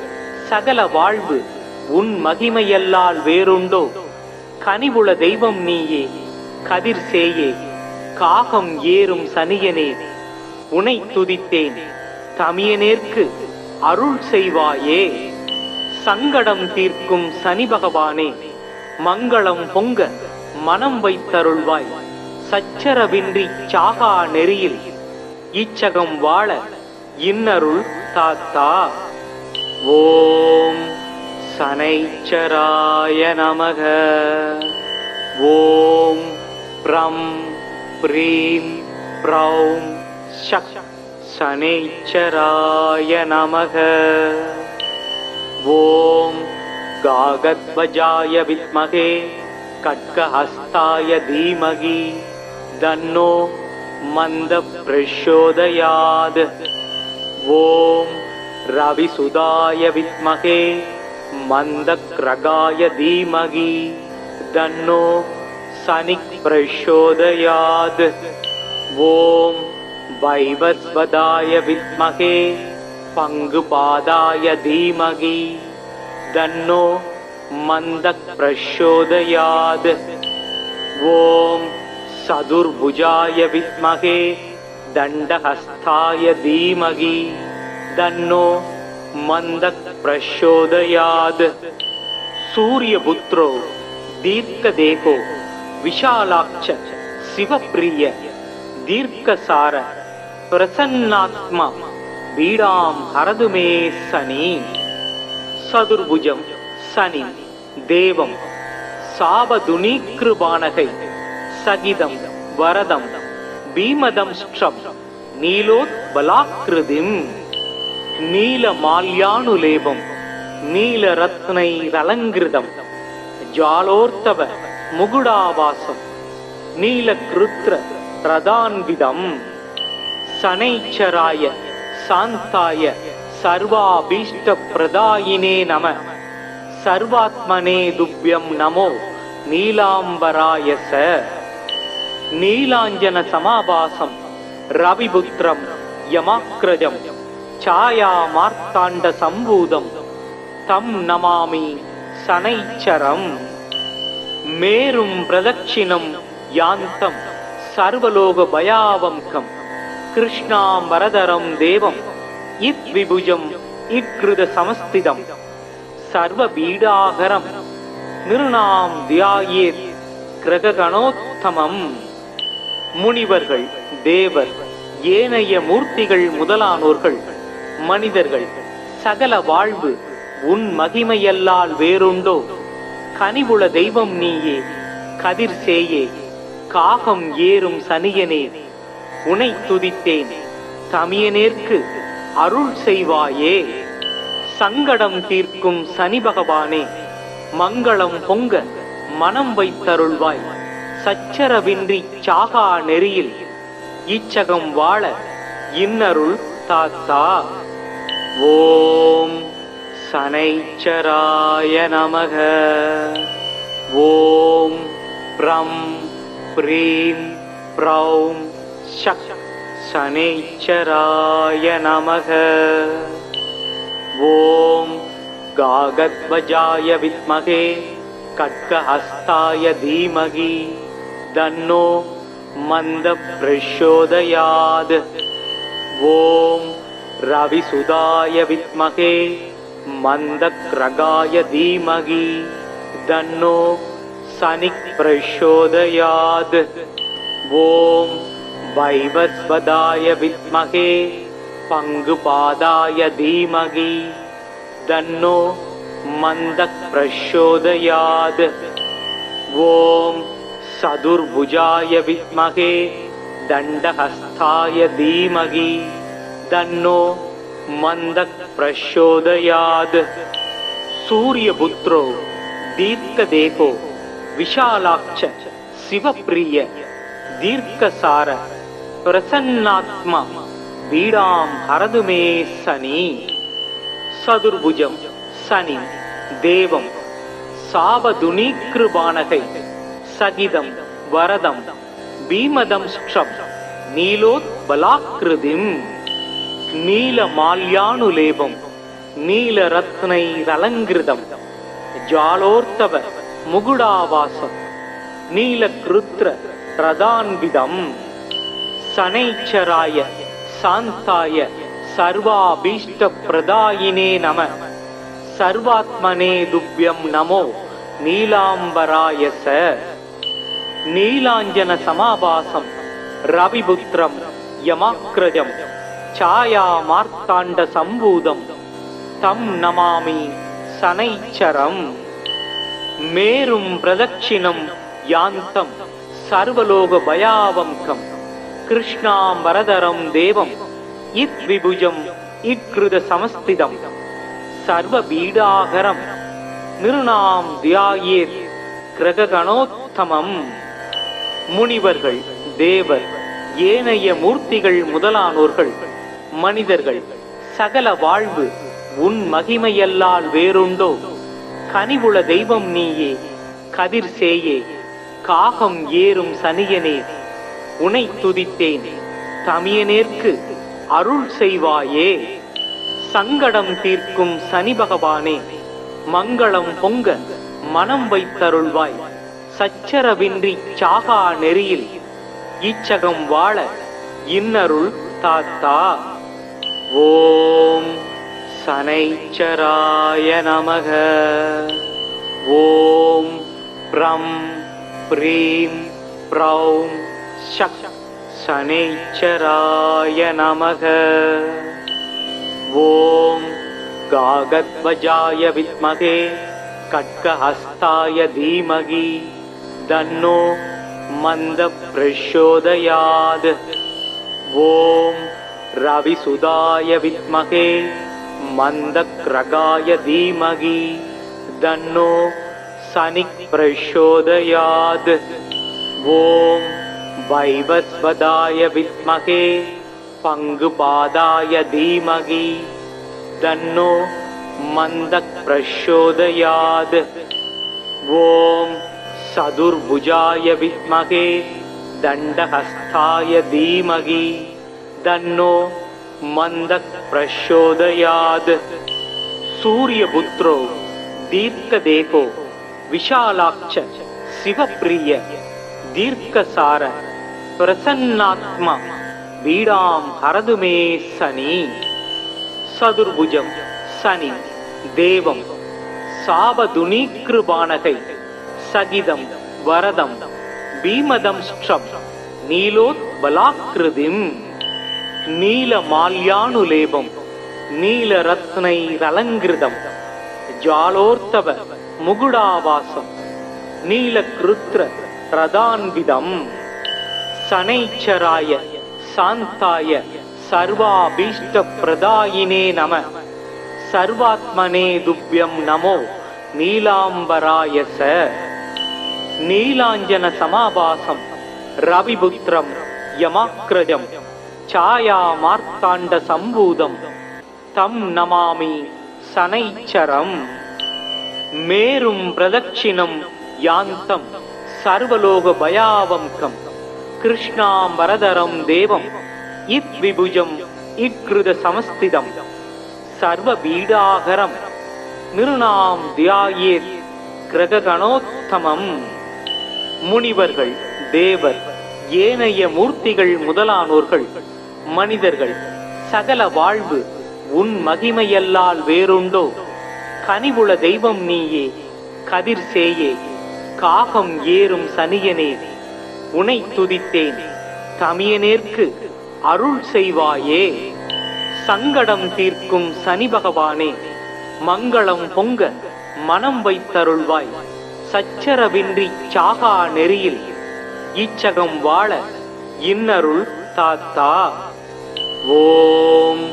சகல வாழ்வு உன் மகிமையல்லால் வேறுண்டோ? கனிவுள தெய்வம் நீயே கதிர் சேயே காகம் ஏறும் சனியனே உனை துதித்தேன் தமியனேற்கு அருள் செய்வாயே. சங்கடம் தீர்க்கும் சனி பகவானே மங்களம் பொங்க மனம் வைத்தருள்வாய். சச்சரவின்றி சாகா நெறியில் இச்சகம் வாழ இன்னருள் தாத்தா. ஓம் சனைச்சராய நமக. ஓம் ப்ரம் ப்ரீம் ப்ரௌம் ஷக் சனைச்சராய நமக. ஓம் காகத்வஜாய வித்மகே கட்கஹஸ்தாய தீமகி தன்னோ மந்த பிரச்சோதயாத். ஓம் ரவிசுதாய வித்மகே மந்தக்ரகாய தீமகி தன்னோ சனிக் பிரச்சோதயாத். ஓம் வைவஸ்வதாய வித்மகே பங்குபாதாய தீமகி தன்னோ மந்தக் பிரச்சோதயாத். ஓம் சதுர்புஜாய வித்மகே தண்டஹஸ்தாய தீமகி தன்னோ மந்தக் பிரச்சோதயாத். சூரியபுத்ரோ தீர்க்கதேகோ விஷாலாட்ச சிவப்பிரிய தீர்க்கசார பிரசன்னாத்மா பீடாம் ஹரதுமே சனி. சதுர்புஜம் சனி தேவம் சாபதுனீக்ருபானகை சகிதம் வரதம் பீமதம் ஸ்ட்ரம் நீலோத்பலாக்ருதிம். நீலமால்யானுலேபம் நீலரத்னைரலங்கிருதம் ஜாலோர்த்தவ முகுடாவாசம் நீலக்ருத்ர ரதான்விதம். சனைச்சராய சாந்தாய சர்வாபீஷ்ட பிரதாயினே நம. சர்வாத்மனே துப்யம் நமோ நீலாம்பராய ச. நீலாஞ்சன சமாபாசம் ரவிபுத்திரம் யமாக்ரஜம் சாயா மார்த்தாண்ட சம்பூதம் தம் நமாமி சனைச்சரம். மேரும் பிரதட்சிணம் யாந்தம் சர்வலோக பயாவம்கம் கிருஷ்ணாம்பரதரம் தேவம் இத் விபுஜம் இக்ருத சமஸ்திதம் சர்வபீடாகரம் நிருணாம் தியாயேத் கிரகணோத்தமம். முனிவர்கள் தேவர் ஏனைய மூர்த்திகள் முதலானோர்கள் மனிதர்கள் சகல வாழ்வு உன் மகிமையல்லால் வேறுண்டோ. கனிவுள தெய்வம் நீயே கதிர் சேயே காகம் ஏறும் சனியனே உனை துதித்தேன் தமியனேற்கு அருள் செய்வாயே. சங்கடம் தீர்க்கும் சனி பகவானே மங்களம் பொங்க மனம் வைத்தருள்வாய். சச்சரவின்றி சாகா நெறியில் இச்சகம் வாழ இன்னருள் தாத்தா. ஓம் சனைச்சராய நமக. ஓம் ப்ரம் ப்ரீம் ப்ரௌம் ஷக் சனைச்சராய நமக. ஓம் காகத்வஜாய வித்மகே கட்கஹஸ்தாய தீமகி தன்னோ மந்த பிரச்சோதயாத். ஓம் ரவிசுதாய வித்மகே மந்தக்ரகாய தீமகி தன்னோ சனிக் பிரச்சோதயாத். ஓம் வைவஸ்வதாய வித்மகே பங்குபாதாய தீமகி தன்னோ மந்தக் பிரச்சோதயாத். ஓம் சதுர்புஜாய வித்மகே தண்டஹஸ்தாய தீமகி தன்னோ மந்தக் பிரச்சோதயாத். சூரியபுத்ரோ தீர்க்கதேகோ விஷாலாட்ச சிவப்பிரிய தீர்க்கசார பிரசன்னாத்மா பீடாம் ஹரதுமே சனி. சதுர்புஜம் சனி தேவம் சாபதுனீக்ருபானகை சகிதம் வரதம் பீமதம் ஸ்ட்ரம் நீலோத்பலாக்ருதிம். நீலமால்யானுலேபம் நீலரத்னைரலங்கிருதம் ஜாலோர்த்தவ முகுடாவாசம் நீலக்ருத்ர ரதான்விதம் சனைச்சராய சாந்தாய சர்வாபீஷ்ட பிரதாயினே நம சர்வாத்மனே துப்யம் நமோ நீலாம்பராயச நீலாஞ்சன சமாபாசம் ரவிபுத்திரம் யமாக்ரஜம் சாயா மார்த்தாண்ட சம்பூதம் தம் நமாமி சனைச்சரம் மேரும் பிரதட்சிணம் யாந்தம் சர்வலோக பயாவம்கம் கிருஷ்ணாம்பரதரம் தேவம் இத் விபுஜம் இக்ருத சமஸ்திதம் சர்வ பீடாகரம் நிருணாம் தியாயேத் கிரகணோத்தமம். முனிவர்கள், தேவர், ஏனைய மூர்த்திகள் முதலானோர்கள், மனிதர்கள், சகல வாழ்வு உன் மகிமையல்லால் வேறுண்டோ? கனிவுள தெய்வம் நீயே, கதிர் சேயே, காகம் ஏறும் சனியனே, உனை துதித்தேன், தமியனேற்கு அருள் செய்வாயே. சங்கடம் தீர்க்கும் சனி பகவானே, மங்களம் பொங்க மனம் வைத்தருள்வாய். சச்சரவின்றி சாகா நெறியில் இச்சகம் வாழ இன்னருள் தாத்தா. ஓம் சனைச்சராய நமக. ஓம் ப்ரம் ப்ரீம் ப்ரௌம் ஷக் சனைச்சராய நமக. ஓம் காகத்வஜாய வித்மகே கட்கஹஸ்தாய தீமகி தன்னோ மந்த பிரச்சோதயாத். ஓம் ரவிசுதாய வித்மகே மந்தக்ரகாய தீமகி தன்னோ சனிக் பிரச்சோதயாத். ஓம் வைவஸ்வதாய வித்மகே பங்குபாதாய தீமகி தன்னோ மந்தக் பிரச்சோதயாத். ஓம் சதுர்புஜாய வித்மகே தண்டஹஸ்தாய தீமகி தன்னோ மந்தக் பிரச்சோதயாத். சூரியபுத்ரோ தீர்க்கதேகோ விஷாலாட்ச சிவப்பிரிய தீர்க்கசார பிரசன்னாத்மா பீடாம் ஹரதுமே சனி. சதுர்புஜம் சனி தேவம் சாபதுனீக்ருபானகை சகிதம் வரதம் பீமதம் ஸ்ட்ரம் நீலோத்பலாக்ருதிம். நீலமால்யானுலேபம் நீலரத்னைரலங்கிருதம் ஜாலோர்த்தவ முகுடாவாசம் நீலக்ருத்ர ரதான்விதம் சனைச்சராய சாந்தாய சர்வாபீஷ்ட பிரதாயினே நம சர்வாத்மனே துப்யம் நமோ நீலாம்பராயச. நீலாஞ்சன சமாபாசம் ரவிபுத்திரம் யமாக்ரஜம் சாயா மார்த்தாண்ட சம்பூதம் தம் நமாமி சனைச்சரம். மேரும் பிரதட்சிணம் யாந்தம் சர்வலோக பயாவம்கம் கிருஷ்ணாம்பரதரம் தேவம் இத் விபுஜம் இக்ருத சமஸ்திதம் சர்வ பீடாகரம் நிருணாம் தியாயேத் கிரகணோத்தமம். முனிவர்கள், தேவர், ஏனைய மூர்த்திகள் முதலானோர்கள், மனிதர்கள், சகல வாழ்வு உன் மகிமையல்லால் வேறுண்டோ? கனிவுள தெய்வம் நீயே, கதிர் சேயே, காகம் ஏறும் சனியனே, உனை துதித்தேன், தமியனேற்கு அருள் செய்வாயே. சங்கடம் தீர்க்கும் சனி பகவானே, மங்களம் பொங்க மனம் வைத்தருள்வாய். சச்சரவின்றி சாகா நெறியில் இச்சகம் வாழ இன்னருள் தாத்தா. ஓம்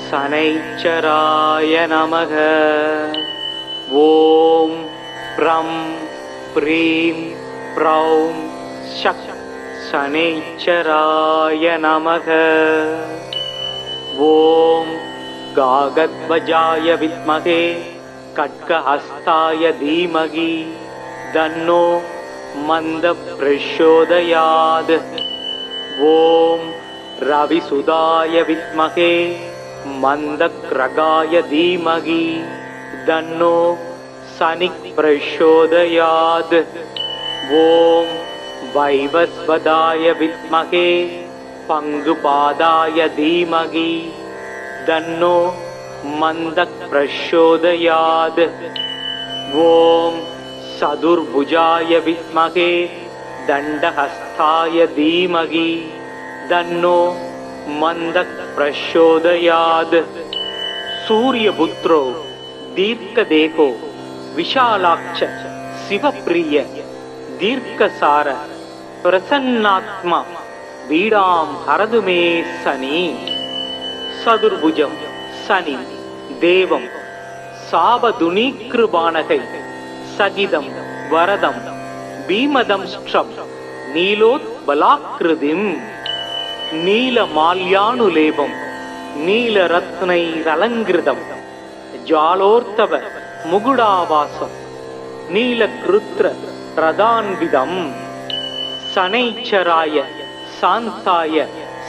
சனைச்சராய நமக. ஓம் ப்ரம் ப்ரீம் ப்ரௌம் ஷக் சனைச்சராய நமக. ஓம் காகத்வஜாய வித்மகே கட்கஹஸ்தாய தீமகி தன்னோ மந்த பிரச்சோதயாத். ஓம் ரவிசுதாய வித்மகே மந்தக்ரகாய தீமகி தன்னோ சனி பிரச்சோதயாத். ஓம் வைவஸ்வதாய வித்மகே பங்குபாதாய தீமகி தன்னோ மந்தக் பிரச்சோதயாத். ஓம் சதுர்புஜாய வித்மகே தண்டஹஸ்தாய தீமகி தன்னோ மந்தக் பிரச்சோதயாத். சூரியபுத்ரோ தீர்க்கதேகோ விஷாலாட்ச சிவப்பிரிய தீர்க்கசார பிரசன்னாத்மா பீடாம் ஹரதுமே சனி. சதுர்புஜம் சனி தேவம் சாபதுனீக்ருபானகை சகிதம் வரதம் பீமதம்ஷ்ட்ரம் நீலோத்பலாக்ருதிம். நீலமால்யானுலேபம் நீலரத்னைரலங்கிருதம் ஜாலோர்த்தவ முகுடாவாசம் நீலக்ருத்ர ரதான்விதம். சனைச்சராய சாந்தாய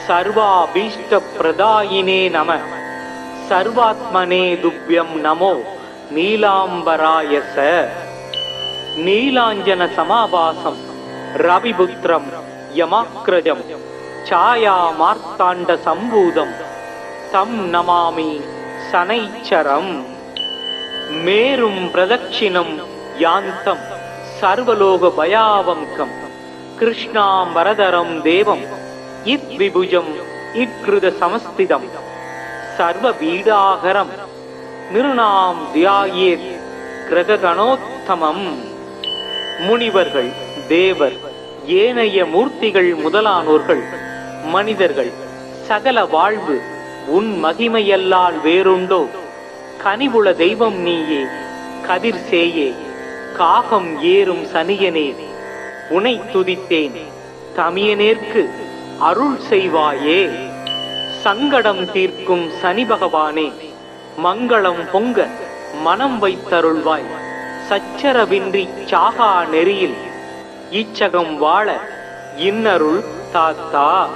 சர்வாபீஷ்ட பிரதாயினே நம. சர்வாத்மனே துப்யம் நமோ நீலாம்பராய ச. நீலாஞ்சன சமாபாசம் ரவிபுத்திரம் யமாக்ரஜம் சாயா மார்த்தாண்ட சம்பூதம் தம் நமாமி சனைச்சரம். மேரும் பிரதட்சிணம் யாந்தம் சர்வலோக பயாவங்கம் கிருஷ்ணாம்பரதரம் தேவம் இத் விபுஜம் இக்ருத சமஸ்திதம் சர்வ பீடாகரம் நிருணாம் தியாயேத் கிரகணோத்தமம். முனிவர்கள் தேவர் ஏனைய மூர்த்திகள் முதலானோர்கள் மனிதர்கள் சகல வாழ்வு உன் மகிமையல்லால் வேறுண்டோ? கனிவுள தெய்வம் நீயே கதிர் சேயே காகம் ஏறும் சனியனே உனை துதித்தேன் தமியனேற்கு அருள் செய்வாயே. சங்கடம் தீர்க்கும் சனி பகவானே மங்களம் பொங்க மனம் வைத்தருள்வாய். சச்சரவின்றி சாகா நெறியில் இச்சகம் வாழ இன்னருள் தாத்தா.